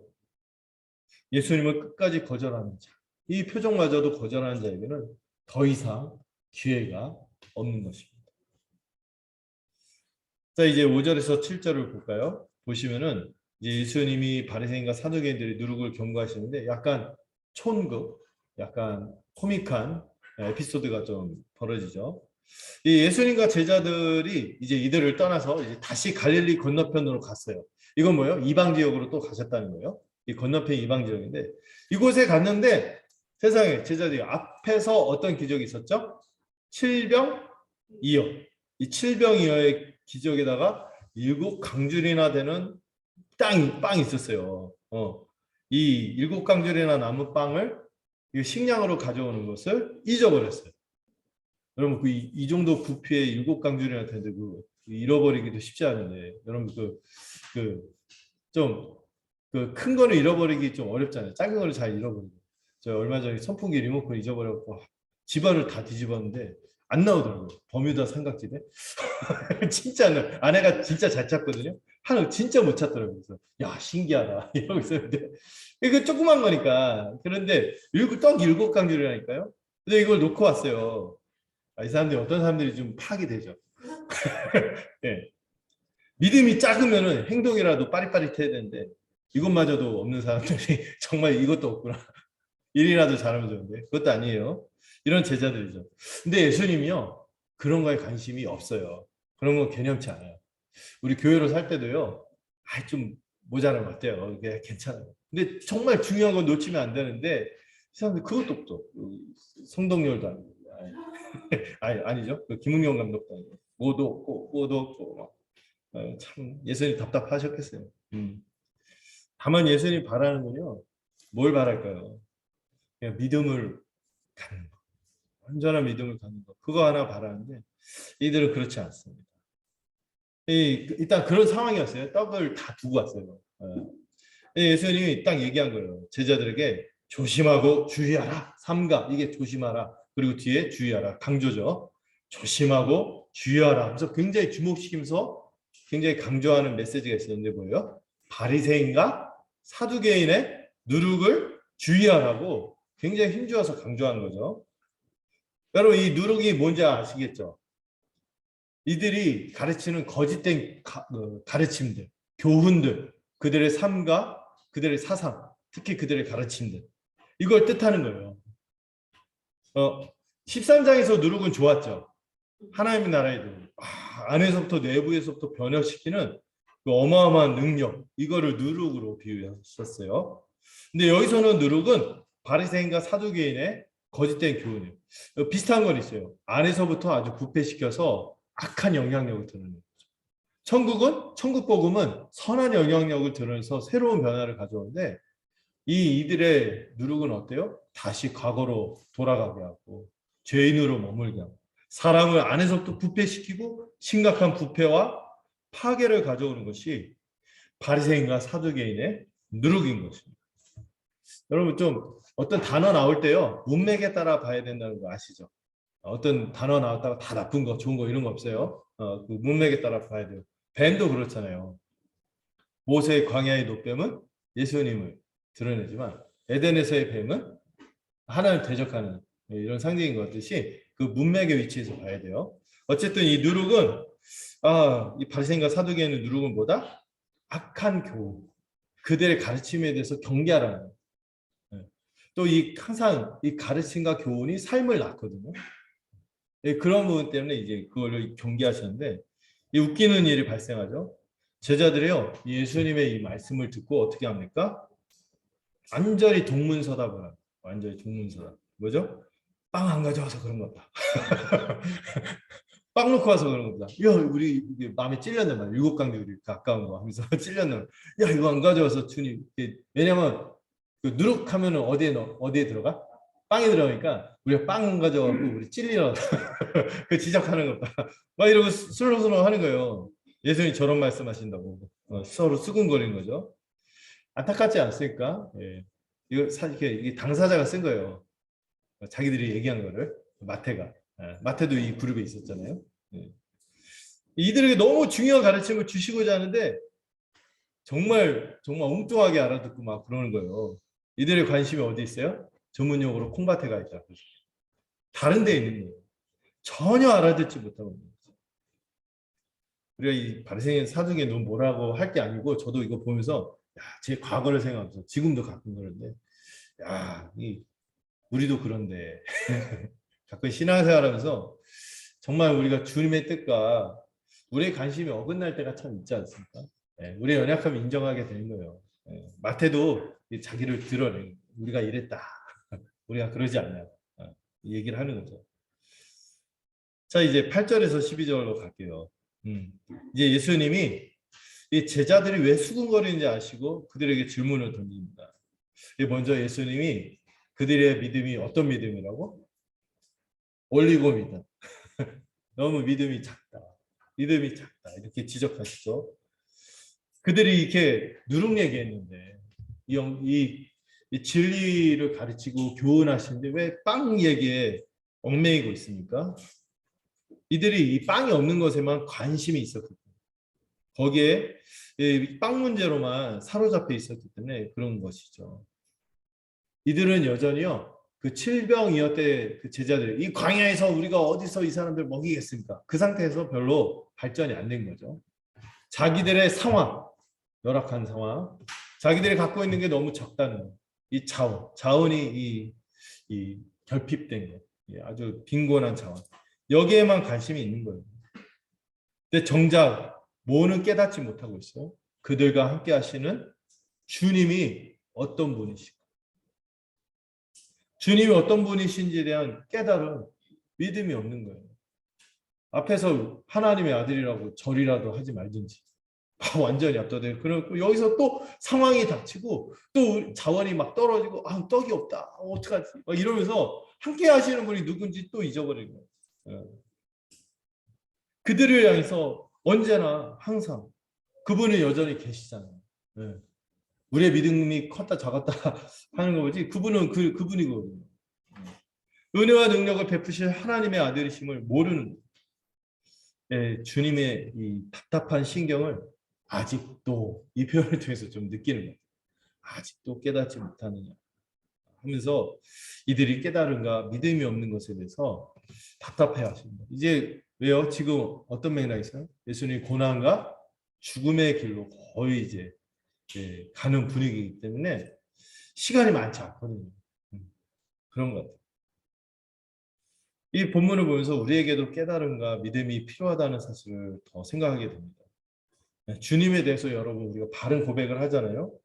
예수님을 끝까지 거절하는 자. 이 표정마저도 거절하는 자에게는 더 이상 기회가 없는 것입니다. 자, 이제 5절에서 7절을 볼까요? 보시면은 이제 예수님이 바리새인과 사두개인들이 누룩을 경고하시는데 약간 촌극, 약간 코믹한 에피소드가 좀 벌어지죠. 이 예수님과 제자들이 이제 이들을 떠나서 이제 다시 갈릴리 건너편으로 갔어요. 이건 뭐예요? 이방 지역으로 또 가셨다는 거예요. 이 건너편 이방 지역인데 이곳에 갔는데 세상에 제자들이 앞에서 어떤 기적이 있었죠? 칠병이어. 이 칠병이어의 기적에다가 7강줄이나 되는 빵이 있었어요. 이 7강줄이나 남은 빵을 식량으로 가져오는 것을 잊어버렸어요. 여러분 이 정도 부피의 7강줄이나 되는데 잃어버리기도 쉽지 않은데 여러분 좀 큰 거는 잃어버리기 좀 어렵잖아요. 작은 거를 잘 잃어버리고. 저 얼마 전에 선풍기 리모컨 잊어버려갖고 집안을 다 뒤집었는데 안 나오더라고요. 버뮤다 삼각지대. 진짜 아내가 진짜 잘 찾거든요. 하나 진짜 못 찾더라고요. 그래서 야 신기하다 이러고 있었는데 이거 조그만 거니까 그런데 떡 일곱 강줄이라니까요. 근데 이걸 놓고 왔어요. 이 사람들이 어떤 사람들이 좀 파악이 되죠. 네. 믿음이 작으면은 행동이라도 빠릿빠릿해야 되는데 이것마저도 없는 사람들이 정말 이것도 없구나. 일이라도 잘하면 좋은데 그것도 아니에요. 이런 제자들이죠. 근데 예수님이요. 그런 거에 관심이 없어요. 그런 거 개념치 않아요. 우리 교회로 살 때도요. 좀 모자란 것 같아요. 이게 괜찮아요. 근데 정말 중요한 건 놓치면 안 되는데 이 사람들 그것도 없어. 성동열도 아니고. 아니죠. 김은경 감독도 아니고. 뭐도 없고. 참 예수님 답답하셨겠어요. 다만 예수님 바라는 건요. 뭘 바랄까요? 그냥 믿음을 갖는 거. 완전한 믿음을 갖는 거. 그거 하나 바라는데 이들은 그렇지 않습니다. 일단 그런 상황이었어요. 떡을 다 두고 왔어요. 예수님이 딱 얘기한 거예요. 제자들에게 조심하고 주의하라. 삼가 이게 조심하라. 그리고 뒤에 주의하라. 강조죠. 조심하고 주의하라. 그래서 굉장히 주목시키면서 굉장히 강조하는 메시지가 있었는데 뭐예요? 바리새인과 사두개인의 누룩을 주의하라고 굉장히 힘주어서 강조한 거죠. 여러분 이 누룩이 뭔지 아시겠죠? 이들이 가르치는 거짓된 가르침들, 교훈들, 그들의 삶과 그들의 사상, 특히 그들의 가르침들 이걸 뜻하는 거예요. 13장에서 누룩은 좋았죠. 하나님의 나라에도 안에서부터 내부에서부터 변혁시키는 그 어마어마한 능력 이거를 누룩으로 비유했었어요. 근데 여기서는 누룩은 바리새인과 사두개인의 거짓된 교훈이에요. 비슷한 건 있어요. 안에서부터 아주 부패시켜서 악한 영향력을 드러내는 거죠. 천국 복음은 선한 영향력을 드러내서 새로운 변화를 가져오는데 이들의 누룩은 어때요? 다시 과거로 돌아가게 하고 죄인으로 머물게 하고 사람을 안에서부터 부패시키고 심각한 부패와 파괴를 가져오는 것이 바리새인과 사두개인의 누룩인 것입니다. 여러분 좀 어떤 단어 나올 때요 문맥에 따라 봐야 된다는 거 아시죠? 어떤 단어 나왔다가 다 나쁜 거 좋은 거 이런 거 없어요. 그 문맥에 따라 봐야 돼요. 뱀도 그렇잖아요. 모세의 광야의 노뱀은 예수님을 드러내지만 에덴에서의 뱀은 하나님을 대적하는 이런 상징인 것 같듯이 그 문맥의 위치에서 봐야 돼요. 어쨌든 이 누룩은 이 바리새인과 사두개인의 누룩은 뭐다? 악한 교훈. 그들의 가르침에 대해서 경계하라는 거예요. 또 항상 이 가르침과 교훈이 삶을 낳거든요. 그런 부분 때문에 이제 그걸 경계하시는데 이 웃기는 일이 발생하죠. 제자들이요 예수님의 이 말씀을 듣고 어떻게 합니까? 완전히 동문서답을 완전히 동문서답. 뭐죠? 빵 안 가져와서 그런 것 같다. 빵 놓고 와서 그런 겁니다. 야, 우리 마음에 찔렸네 말. 일곱 강들이 가까운 거 하면서 찔렸네. 야, 이거 안 가져와서 주님. 왜냐면 그 누룩하면은 어디에 들어가? 빵에 들어가니까 우리가 빵 가져가고 우리 찔리러 그 지적하는 거다. 막 이러고 술렁술렁 하는 거예요. 예수님이 저런 말씀하신다고 서로 수군거리는 거죠. 안타깝지 않습니까? 예. 이거 사실 이게 당사자가 쓴 거예요. 자기들이 얘기한 거를 마태가 마태도 이 그룹에 있었잖아요. 예. 이들에게 너무 중요한 가르침을 주시고자 하는데 정말 엉뚱하게 알아듣고 막 그러는 거예요. 이들의 관심이 어디 있어요? 전문용어로 콩밭에 가 있다. 다른 데 있는 거예요. 전혀 알아듣지 못하고 있는 거죠. 우리가 이 바리새인 사두개 너무 뭐라고 할 게 아니고 저도 이거 보면서 제 과거를 생각하면서 지금도 가끔 그런데 우리도 그런데 가끔 신앙생활하면서 정말 우리가 주님의 뜻과 우리의 관심이 어긋날 때가 참 있지 않습니까? 우리의 연약함을 인정하게 되는 거예요. 마태도 자기를 드러내 우리가 이랬다. 우리가 그러지 않냐. 이 얘기를 하는 거죠. 자 이제 8절에서 12절로 갈게요. 이제 예수님이 이 제자들이 왜 수군거리는지 아시고 그들에게 질문을 던집니다. 먼저 예수님이 그들의 믿음이 어떤 믿음이라고? 올리고 믿음. 너무 믿음이 작다. 믿음이 작다. 이렇게 지적하시죠. 그들이 이렇게 누룩 얘기했는데 이 진리를 가르치고 교훈하시는데 왜 빵 얘기에 얽매이고 있습니까? 이들이 이 빵이 없는 것에만 관심이 있었기 때문에 거기에 빵 문제로만 사로잡혀 있었기 때문에 그런 것이죠. 이들은 여전히요 그 칠병이었대 그 제자들 이 광야에서 우리가 어디서 이 사람들 먹이겠습니까? 그 상태에서 별로 발전이 안 된 거죠. 자기들의 상황, 열악한 상황, 자기들이 갖고 있는 게 너무 적다는 거. 이 자원이 이 결핍된 거, 아주 빈곤한 자원. 여기에만 관심이 있는 거예요. 근데 정작 뭐는 깨닫지 못하고 있어요. 그들과 함께 하시는 주님이 어떤 분이시고 주님이 어떤 분이신지에 대한 깨달음, 믿음이 없는 거예요. 앞에서 하나님의 아들이라고 절이라도 하지 말든지 완전히 압도돼요. 그리고 여기서 또 상황이 닥치고 또 자원이 막 떨어지고 떡이 없다. 어떡하지? 막 이러면서 함께 하시는 분이 누군지 또 잊어버리는 거예요. 그들을 향해서 언제나 항상 그분은 여전히 계시잖아요. 우리의 믿음이 컸다 작았다 하는 거지 그분은 그분이거든요. 은혜와 능력을 베푸실 하나님의 아들이심을 모르는 주님의 이 답답한 신경을 아직도 이 표현을 통해서 좀 느끼는 거예요. 아직도 깨닫지 못하느냐 하면서 이들이 깨달은가 믿음이 없는 것에 대해서 답답해 하십니다. 이제 왜요? 지금 어떤 맥락이세요? 예수님이 고난과 죽음의 길로 거의 이제 가는 분위기이기 때문에 시간이 많지 않거든요. 그런 것 같아요. 이 본문을 보면서 우리에게도 깨달음과 믿음이 필요하다는 사실을 더 생각하게 됩니다. 주님에 대해서 여러분 우리가 바른 고백을 하잖아요.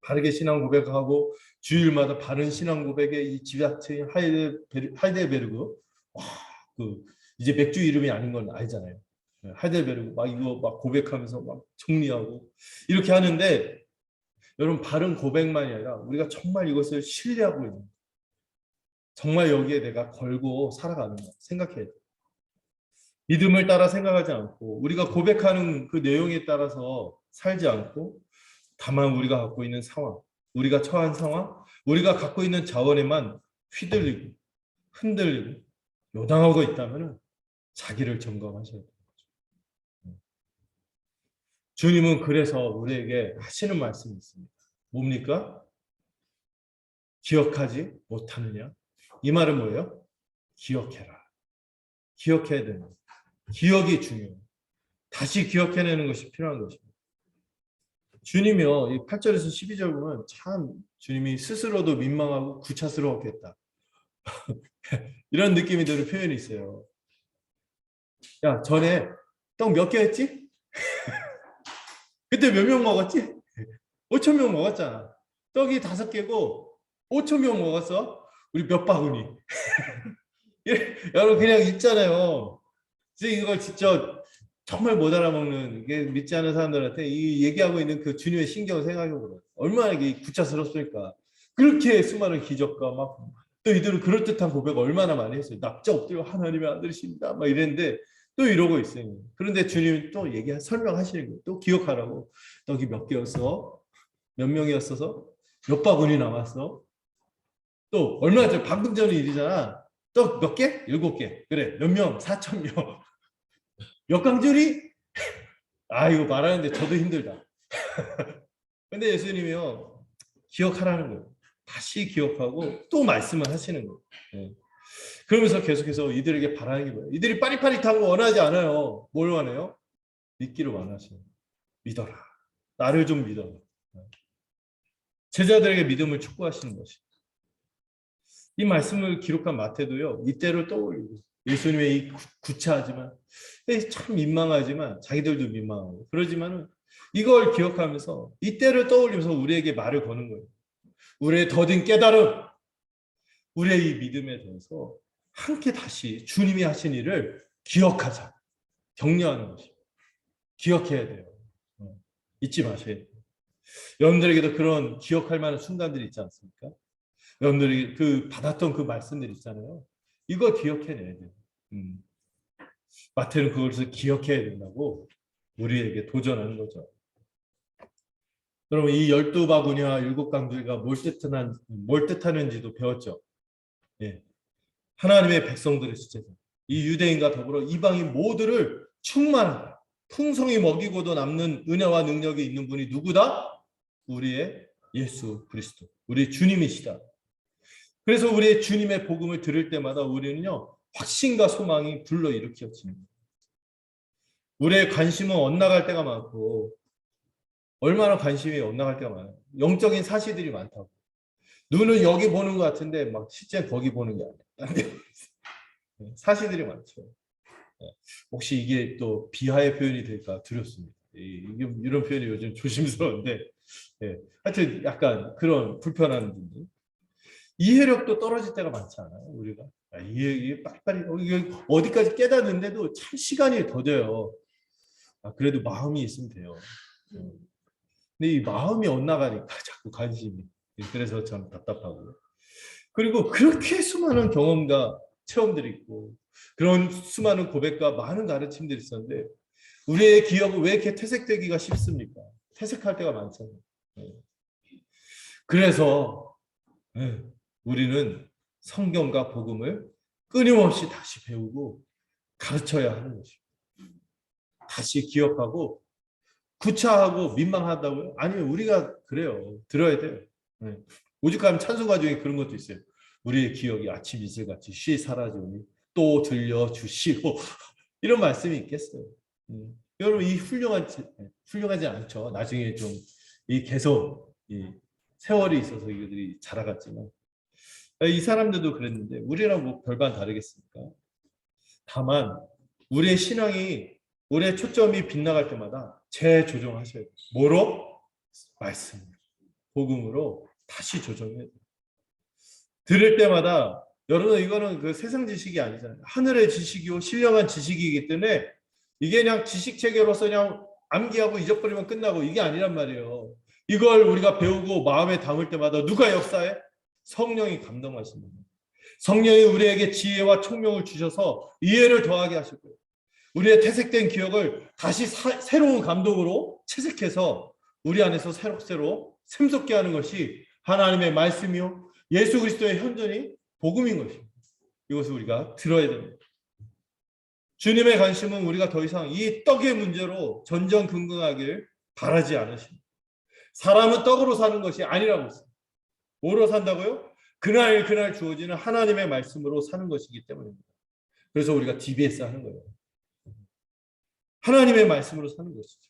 바르게 신앙 고백하고 주일마다 바른 신앙 고백의 이 지자체인 하이델베르그 그 이제 맥주 이름이 아닌 건 알잖아요. 하이델베르그 막 이거 막 고백하면서 막 정리하고 이렇게 하는데 여러분 바른 고백만이 아니라 우리가 정말 이것을 신뢰하고 있는 정말 여기에 내가 걸고 살아가는 거 생각해야 돼요. 믿음을 따라 생각하지 않고 우리가 고백하는 그 내용에 따라서 살지 않고 다만 우리가 갖고 있는 상황, 우리가 처한 상황, 우리가 갖고 있는 자원에만 휘둘리고 흔들리고 요당하고 있다면 자기를 점검하셔야 돼요. 주님은 그래서 우리에게 하시는 말씀이 있습니다. 뭡니까? 기억하지 못하느냐? 이 말은 뭐예요? 기억해라. 기억해야 되는 거예요. 기억이 중요해요. 다시 기억해내는 것이 필요한 것입니다. 주님이요, 이 8절에서 12절 보면 참 주님이 스스로도 민망하고 구차스러웠겠다. 이런 느낌이 드는 표현이 있어요. 야, 전에 떡 몇 개 했지? 그때 몇 명 먹었지? 5천 명 먹었잖아. 떡이 5개고 5천 명 먹었어. 우리 몇 바구니? 여러분 그냥 있잖아요. 이걸 진짜 정말 못 알아먹는 이게 믿지 않는 사람들한테 이 얘기하고 있는 그 주님의 신경을 생각해보라. 얼마나 이게 구차스럽습니까? 그렇게 수많은 기적과 막 또 이들은 그럴듯한 고백 얼마나 많이 했어요. 납작 엎드려 하나님의 아들이십니다. 막 이랬는데 또 이러고 있어요. 그런데 주님이 또 설명하시는 거예요. 또 기억하라고. 떡이 몇 개였어? 몇 명이었어서? 몇 바구니 남았어? 또 얼마 전 방금 전에 일이잖아. 떡 몇 개? 7개. 그래. 몇 명? 4천 명. 몇 강줄이? 이거 말하는데 저도 힘들다. 근데 예수님이요. 기억하라는 거예요. 다시 기억하고 또 말씀을 하시는 거예요. 그러면서 계속해서 이들에게 바라는 게 뭐예요? 이들이 빠릿빠릿한 거 원하지 않아요. 뭘 원해요? 믿기를 원하시는 거예요. 믿어라. 나를 좀 믿어라. 제자들에게 믿음을 촉구하시는 것이. 이 말씀을 기록한 마태도요. 이때를 떠올리고 예수님의 이 구차하지만 참 민망하지만 자기들도 민망하고 그러지만은 이걸 기억하면서 이때를 떠올리면서 우리에게 말을 거는 거예요. 우리의 더딘 깨달음, 우리의 이 믿음에 대해서 함께 다시 주님이 하신 일을 기억하자. 격려하는 것입니다. 기억해야 돼요. 잊지 마셔야 돼요. 여러분들에게도 그런 기억할 만한 순간들이 있지 않습니까? 여러분들이 받았던 그 말씀들 있잖아요. 이거 기억해내야 돼요. 마태는 그것을 기억해야 된다고 우리에게 도전하는 거죠. 여러분 이 12바구니와 7강주가 뭘 뜻하는지도 배웠죠. 예. 하나님의 백성들의 수제자. 이 유대인과 더불어 이방인 모두를 충만하다. 풍성히 먹이고도 남는 은혜와 능력이 있는 분이 누구다? 우리의 예수 그리스도. 우리 주님이시다. 그래서 우리의 주님의 복음을 들을 때마다 우리는요. 확신과 소망이 불러일으켜집니다. 우리의 관심은 엇나갈 때가 많고 얼마나 관심이 엇나갈 때가 많아요. 영적인 사실들이 많다고. 눈은 여기 보는 것 같은데 막 실제 거기 보는 게 아니에요. 사실들이 많죠. 혹시 이게 또 비하의 표현이 될까 두렵습니다. 이런 표현이 요즘 조심스러운데 하여튼 약간 그런 불편한 분들. 이해력도 떨어질 때가 많지 않아요, 우리가? 이게 빨리빨리 어디까지 깨닫는데도 참 시간이 더뎌요. 그래도 마음이 있으면 돼요. 근데 이 마음이 엇나가니까 자꾸 관심이. 그래서 참 답답하고. 그리고 그렇게 수많은 경험과 체험들이 있고 그런 수많은 고백과 많은 가르침들이 있었는데 우리의 기억은 왜 이렇게 퇴색되기가 쉽습니까? 퇴색할 때가 많잖아요. 그래서 우리는 성경과 복음을 끊임없이 다시 배우고 가르쳐야 하는 것입니다. 다시 기억하고 구차하고 민망하다고요? 아니요, 우리가 그래요. 들어야 돼요. 오죽하면 찬송가 중에 그런 것도 있어요. 우리의 기억이 아침 이슬같이 쉬 사라지니 또 들려주시고 이런 말씀이 있겠어요. 여러분 이 훌륭하지 않죠. 나중에 좀 이 계속 이 세월이 있어서 이들이 자라갔지만 이 사람들도 그랬는데 우리랑 뭐 별반 다르겠습니까? 다만 우리의 신앙이 우리의 초점이 빗나갈 때마다 재조정하셔야 돼요. 뭐로? 말씀으로. 복음으로 다시 조정해야 돼요. 들을 때마다 여러분 이거는 그 세상 지식이 아니잖아요. 하늘의 지식이고 신령한 지식이기 때문에 이게 그냥 지식 체계로서 그냥 암기하고 잊어버리면 끝나고 이게 아니란 말이에요. 이걸 우리가 배우고 마음에 담을 때마다 누가 역사해? 성령이 감동하십니다. 성령이 우리에게 지혜와 총명을 주셔서 이해를 더하게 하실 거예요. 우리의 퇴색된 기억을 다시 새로운 감동으로 채색해서 우리 안에서 새록새록 샘솟게 하는 것이 하나님의 말씀이요 예수 그리스도의 현존이 복음인 것입니다. 이것을 우리가 들어야 됩니다. 주님의 관심은 우리가 더 이상 이 떡의 문제로 전전긍긍하길 바라지 않으십니다. 사람은 떡으로 사는 것이 아니라고 했습니다. 뭐로 산다고요? 그날 주어지는 하나님의 말씀으로 사는 것이기 때문입니다. 그래서 우리가 DBS 하는 거예요. 하나님의 말씀으로 사는 것이죠.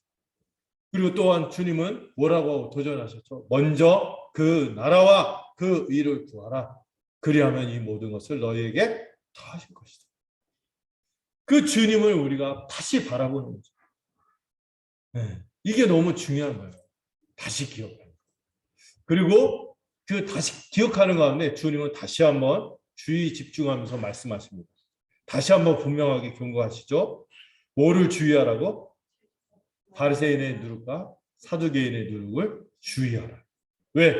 그리고 또한 주님은 뭐라고 도전하셨죠? 먼저 그 나라와 그 의를 구하라. 그리하면 이 모든 것을 너희에게 더하실 것이다. 그 주님을 우리가 다시 바라보는 거죠. 이게 너무 중요한 거예요. 다시 기억하는 거예요. 그리고 그 다시 기억하는 가운데 주님은 다시 한번 주의 집중하면서 말씀하십니다. 다시 한번 분명하게 경고하시죠. 뭐를 주의하라고? 바리새인의 누룩과 사두개인의 누룩을 주의하라. 왜?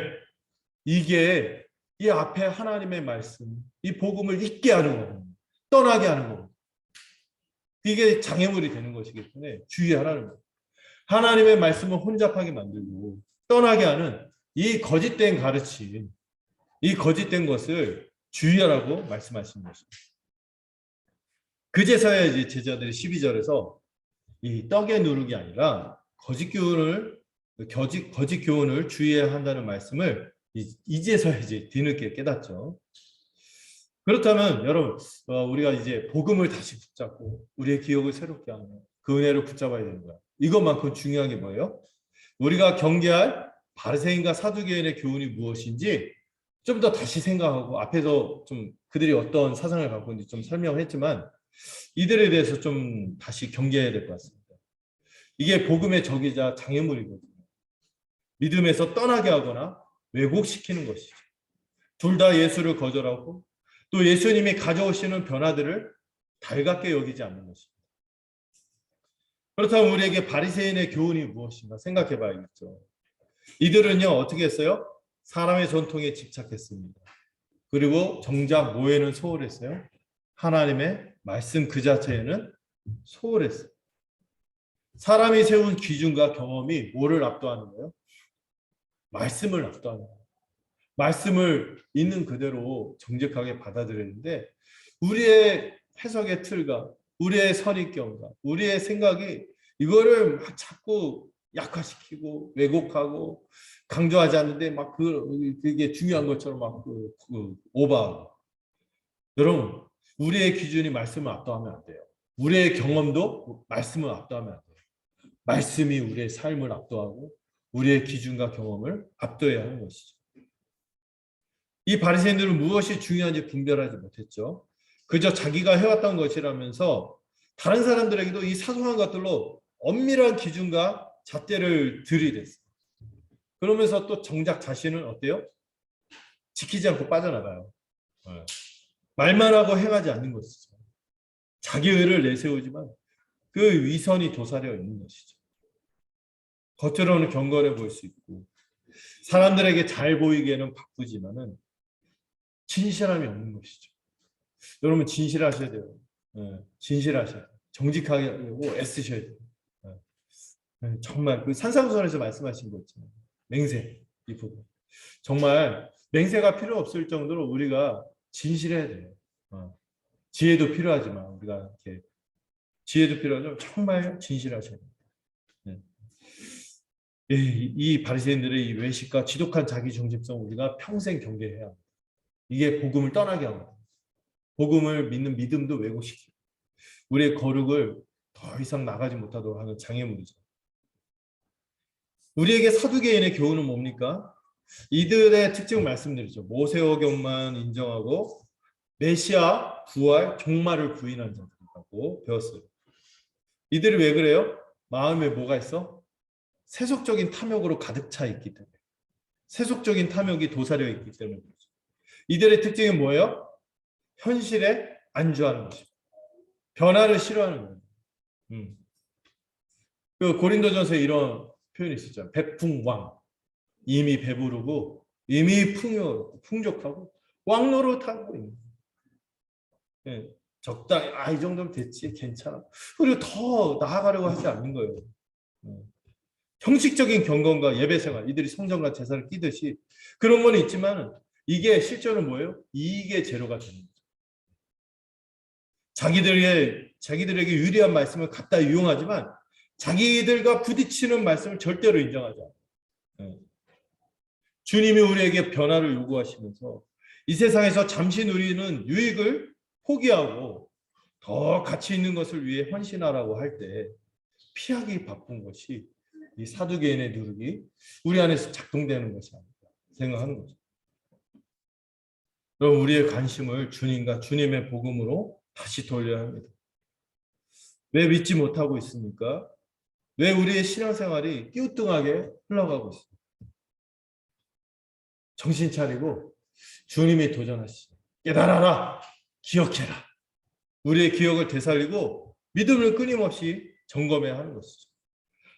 이게 이 앞에 하나님의 말씀, 이 복음을 잊게 하는 거거든요. 떠나게 하는 거거든요. 이게 장애물이 되는 것이기 때문에 주의하라는 거예요. 하나님의 말씀을 혼잡하게 만들고 떠나게 하는 이 거짓된 가르침, 이 거짓된 것을 주의하라고 말씀하시는 것입니다. 그제서야 이제 제자들이 12절에서 이 떡의 누룩이 아니라 거짓 교훈을 주의해야 한다는 말씀을 이제서야 이제 뒤늦게 깨닫죠. 그렇다면 여러분 우리가 이제 복음을 다시 붙잡고 우리의 기억을 새롭게 하는 그 은혜를 붙잡아야 되는 거야. 이것만큼 중요한 게 뭐예요? 우리가 경계할 바리새인과 사두개인의 교훈이 무엇인지 좀 더 다시 생각하고 앞에서 좀 그들이 어떤 사상을 갖고 있는지 좀 설명을 했지만 이들에 대해서 좀 다시 경계해야 될 것 같습니다. 이게 복음의 적이자 장애물이거든요. 믿음에서 떠나게 하거나 왜곡시키는 것이죠. 둘 다 예수를 거절하고 또 예수님이 가져오시는 변화들을 달갑게 여기지 않는 것입니다. 그렇다면 우리에게 바리새인의 교훈이 무엇인가 생각해 봐야겠죠. 이들은요 어떻게 했어요? 사람의 전통에 집착했습니다. 그리고 정작 뭐에는 소홀했어요? 하나님의 말씀 그 자체에는 소홀했어요. 사람이 세운 기준과 경험이 뭐를 압도하는 거예요? 말씀을 압도하는 거예요. 말씀을 있는 그대로 정직하게 받아들이는데 우리의 해석의 틀과 우리의 선입견과 우리의 생각이 이거를 막 자꾸 약화시키고 왜곡하고 강조하지 않는데 막 그게 중요한 것처럼 막 오버하고. 여러분, 우리의 기준이 말씀을 압도하면 안 돼요. 우리의 경험도 말씀을 압도하면 안 돼요. 말씀이 우리의 삶을 압도하고 우리의 기준과 경험을 압도해야 하는 것이죠. 이 바리새인들은 무엇이 중요한지 분별하지 못했죠. 그저 자기가 해왔던 것이라면서 다른 사람들에게도 이 사소한 것들로 엄밀한 기준과 잣대를 들이댔어요. 그러면서 또 정작 자신은 어때요? 지키지 않고 빠져나가요. 말만 하고 행하지 않는 것이죠. 자기 의를 내세우지만 그 위선이 도사려 있는 것이죠. 겉으로는 경건해 보일 수 있고 사람들에게 잘 보이기에는 바쁘지만은 진실함이 없는 것이죠. 여러분 진실하셔야 돼요. 진실하셔야 돼요. 정직하게 하고 애쓰셔야 돼요. 정말 그 산상수훈에서 말씀하신 거 있잖아요. 맹세 이 부분. 정말 맹세가 필요 없을 정도로 우리가 진실해야 돼요. 지혜도 필요하지만 우리가 이렇게 지혜도 필요하지만 정말 진실하셔야 돼요. 이 바리새인들의 이 외식과 지독한 자기 중심성 우리가 평생 경계해야 합니다. 이게 복음을 떠나게 합니다. 복음을 믿는 믿음도 왜곡시키고 우리의 거룩을 더 이상 나가지 못하도록 하는 장애물이죠. 우리에게 사두개인의 교훈은 뭡니까? 이들의 특징을 말씀드리죠. 모세오경만 인정하고 메시아, 부활, 종말을 부인한 자들이라고 배웠어요. 이들이 왜 그래요? 마음에 뭐가 있어? 세속적인 탐욕으로 가득 차 있기 때문에. 세속적인 탐욕이 도사려 있기 때문에 그렇죠. 이들의 특징은 뭐예요? 현실에 안주하는 것입니다. 변화를 싫어하는 거예요. 그 고린도전서에 이런 표현이 있었죠. 배풍왕. 이미 배부르고 이미 풍족하고 왕노릇하고 있는. 적당히 이 정도면 됐지 괜찮아. 그리고 더 나아가려고 하지 않는 거예요. 형식적인 경건과 예배생활 이들이 성전과 제사를 끼듯이 그런 건 있지만 이게 실제로 뭐예요? 이익의 재료가 되는 거죠. 자기들에게 유리한 말씀을 갖다 이용하지만 자기들과 부딪히는 말씀을 절대로 인정하지 않아요. 주님이 우리에게 변화를 요구하시면서 이 세상에서 잠시 누리는 유익을 포기하고 더 가치 있는 것을 위해 헌신하라고 할 때 피하기 바쁜 것이 이 사두개인의 누룩이 우리 안에서 작동되는 것이 아닐까 생각하는 거죠. 그럼 우리의 관심을 주님과 주님의 복음으로 다시 돌려야 합니다. 왜 믿지 못하고 있습니까? 왜 우리의 신앙생활이 띄우뚱하게 흘러가고 있습니까? 정신 차리고 주님이 도전하시죠. 깨달아라. 기억해라. 우리의 기억을 되살리고 믿음을 끊임없이 점검해야 하는 것이죠.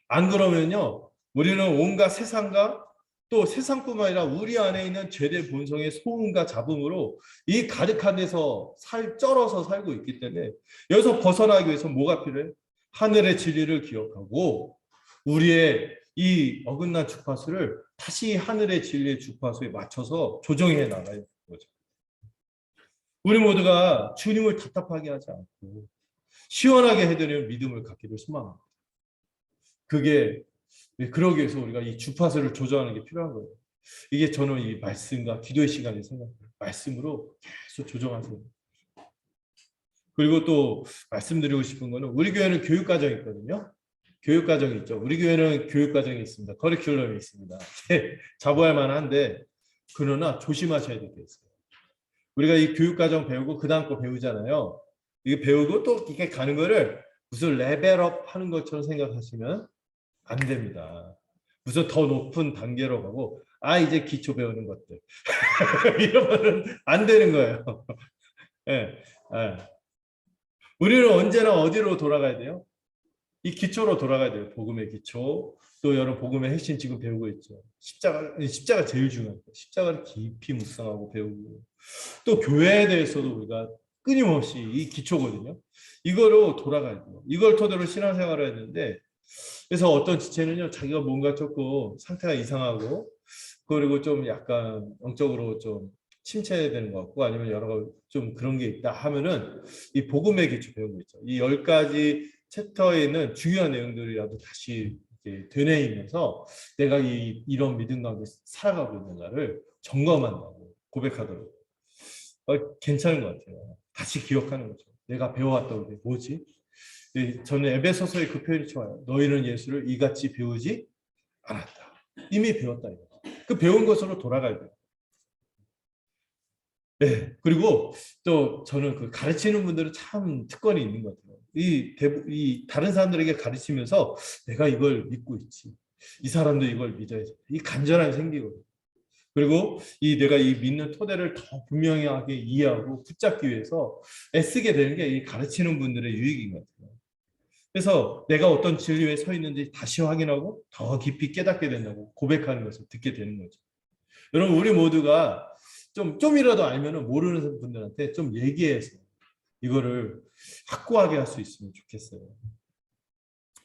안 그러면요. 우리는 온갖 세상과 또 세상뿐만 아니라 우리 안에 있는 죄의 본성의 소음과 잡음으로 이 가득한 데서 쩔어서 살고 있기 때문에 여기서 벗어나기 위해서 뭐가 필요해? 하늘의 진리를 기억하고 우리의 이 어긋난 주파수를 다시 하늘의 진리의 주파수에 맞춰서 조정해 나가야 거죠. 우리 모두가 주님을 답답하게 하지 않고 시원하게 해드리는 믿음을 갖기를 소망합니다. 그러기 위해서 우리가 이 주파수를 조정하는 게 필요한 거예요. 이게 저는 이 말씀과 기도의 시간에 생각해요. 말씀으로 계속 조정하세요. 그리고 또 말씀드리고 싶은 거는 우리 교회는 교육과정이 있거든요. 교육과정이 있죠. 우리 교회는 교육과정이 있습니다. 커리큘럼이 있습니다. 자부할 만한데 그러나 조심하셔야 될 게 있어요. 우리가 이 교육과정 배우고 그 다음 거 배우잖아요. 이게 배우고 또 이렇게 가는 거를 무슨 레벨업 하는 것처럼 생각하시면 안 됩니다. 무슨 더 높은 단계로 가고 이제 기초 배우는 것들 이러면은 안 되는 거예요. 네, 네. 우리는 언제나 어디로 돌아가야 돼요? 이 기초로 돌아가야 돼요. 복음의 기초. 또 여러분 복음의 핵심 지금 배우고 있죠. 십자가 제일 중요해요. 십자가를 깊이 묵상하고 배우고 또 교회에 대해서도 우리가 끊임없이 이 기초거든요. 이거로 돌아가야 돼요. 이걸 토대로 신앙생활을 했는데 그래서 어떤 지체는요, 자기가 뭔가 조금 상태가 이상하고 그리고 좀 약간 영적으로 좀 침체되는 것 같고 아니면 여러 가지 좀 그런 게 있다 하면은 이 복음의 기초 배우고 있죠. 이 10가지 챕터에 있는 중요한 내용들이라도 다시 이렇게 되뇌이면서 내가 이런 믿음 가운데 살아가고 있는가를 점검한다고 고백하더라고요. 괜찮은 것 같아요. 다시 기억하는 거죠. 내가 배워왔던 게 뭐지? 저는 에베소서의 그 표현이 좋아요. 너희는 예수를 이같이 배우지 않았다. 이미 배웠다. 이거. 그 배운 것으로 돌아가야 돼요. 네. 그리고 또 저는 그 가르치는 분들은 참 특권이 있는 것 같아요. 이 다른 사람들에게 가르치면서 내가 이걸 믿고 있지. 이 사람도 이걸 믿어야지. 이 간절함이 생기거든요. 그리고 내가 이 믿는 토대를 더 분명하게 이해하고 붙잡기 위해서 애쓰게 되는 게 이 가르치는 분들의 유익인 것 같아요. 그래서 내가 어떤 진리에 서 있는지 다시 확인하고 더 깊이 깨닫게 된다고 고백하는 것을 듣게 되는 거죠. 여러분, 우리 모두가 좀이라도 알면은 모르는 분들한테 좀 얘기해서 이거를 확고하게 할 수 있으면 좋겠어요.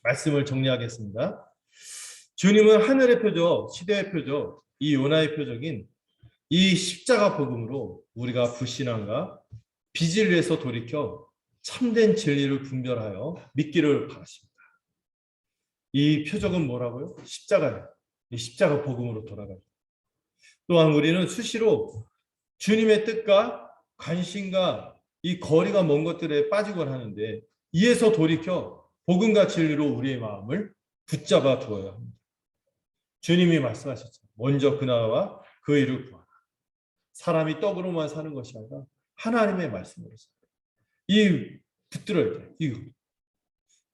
말씀을 정리하겠습니다. 주님은 하늘의 표적, 시대의 표적, 이 요나의 표적인 이 십자가 복음으로 우리가 불신앙과 비진리에서 돌이켜 참된 진리를 분별하여 믿기를 바라십니다. 이 표적은 뭐라고요? 십자가예요. 이 십자가 복음으로 돌아가요. 또한 우리는 수시로 주님의 뜻과 관심과 이 거리가 먼 것들에 빠지곤 하는데 이에서 돌이켜 복음과 진리로 우리의 마음을 붙잡아 두어야 합니다. 주님이 말씀하셨죠. 먼저 그 나라와 그 일을 구하라. 사람이 떡으로만 사는 것이 아니라 하나님의 말씀으로 살아요. 이 붙들어야 돼요. 이거.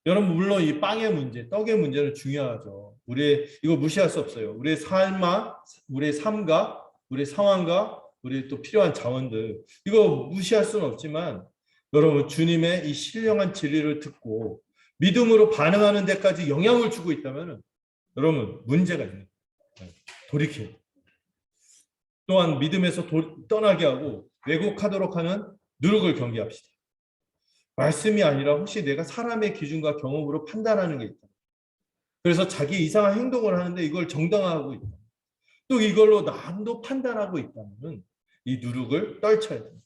여러분, 물론 이 빵의 문제, 떡의 문제는 중요하죠. 이거 무시할 수 없어요. 우리의 삶과 우리의 상황과 우리의 또 필요한 자원들, 이거 무시할 수는 없지만 여러분, 주님의 이 신령한 진리를 듣고 믿음으로 반응하는 데까지 영향을 주고 있다면 여러분, 문제가 있는 거예요. 돌이켜요. 또한 믿음에서 떠나게 하고 왜곡하도록 하는 누룩을 경계합시다. 말씀이 아니라 혹시 내가 사람의 기준과 경험으로 판단하는 게 있다. 그래서 자기 이상한 행동을 하는데 이걸 정당화하고 있다. 또 이걸로 남도 판단하고 있다면 이 누룩을 떨쳐야 됩니다.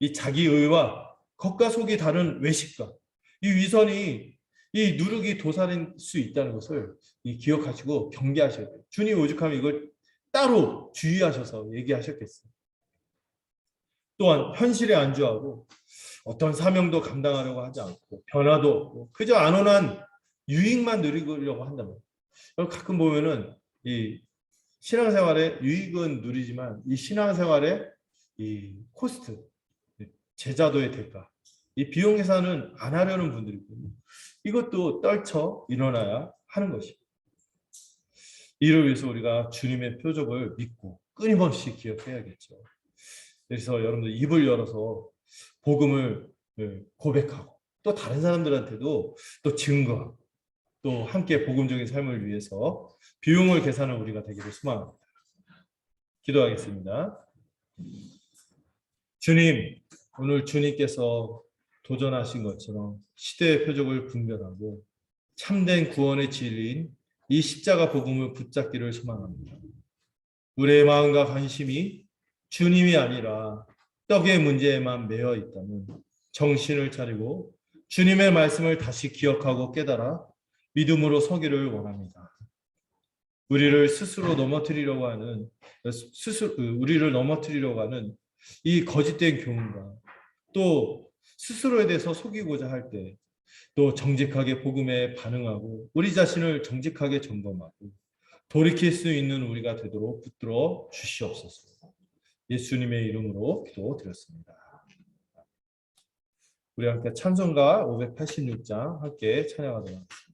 이 자기 의와 겉과 속이 다른 외식과 이 위선이 이 누룩이 도사릴 수 있다는 것을 기억하시고 경계하셔야 돼요. 주님 오죽하면 이걸 따로 주의하셔서 얘기하셨겠어요. 또한 현실에 안주하고 어떤 사명도 감당하려고 하지 않고 변화도 없고 그저 안온한 유익만 누리려고 한다면 가끔 보면은 이 신앙생활의 유익은 누리지만 이 신앙생활의 이 코스트, 제자도의 대가, 이 비용 계산은 안 하려는 분들이거든요. 이것도 떨쳐 일어나야 하는 것입니다. 이를 위해서 우리가 주님의 표적을 믿고 끊임없이 기억해야겠죠. 그래서 여러분들 입을 열어서 복음을 고백하고 또 다른 사람들한테도 또 증거하고 또 함께 복음적인 삶을 위해서 비용을 계산하는 우리가 되기를 소망합니다. 기도하겠습니다. 주님, 오늘 주님께서 도전하신 것처럼 시대의 표적을 분별하고 참된 구원의 진리인 이 십자가 복음을 붙잡기를 소망합니다. 우리의 마음과 관심이 주님이 아니라 떡의 문제에만 매여 있다면 정신을 차리고 주님의 말씀을 다시 기억하고 깨달아 믿음으로 서기를 원합니다. 우리를 넘어뜨리려고 하는 이 거짓된 교훈과 또 스스로에 대해서 속이고자 할 때 또 정직하게 복음에 반응하고 우리 자신을 정직하게 점검하고 돌이킬 수 있는 우리가 되도록 붙들어 주시옵소서. 예수님의 이름으로 기도드렸습니다. 우리 함께 찬송가 586장 함께 찬양하도록 하겠습니다.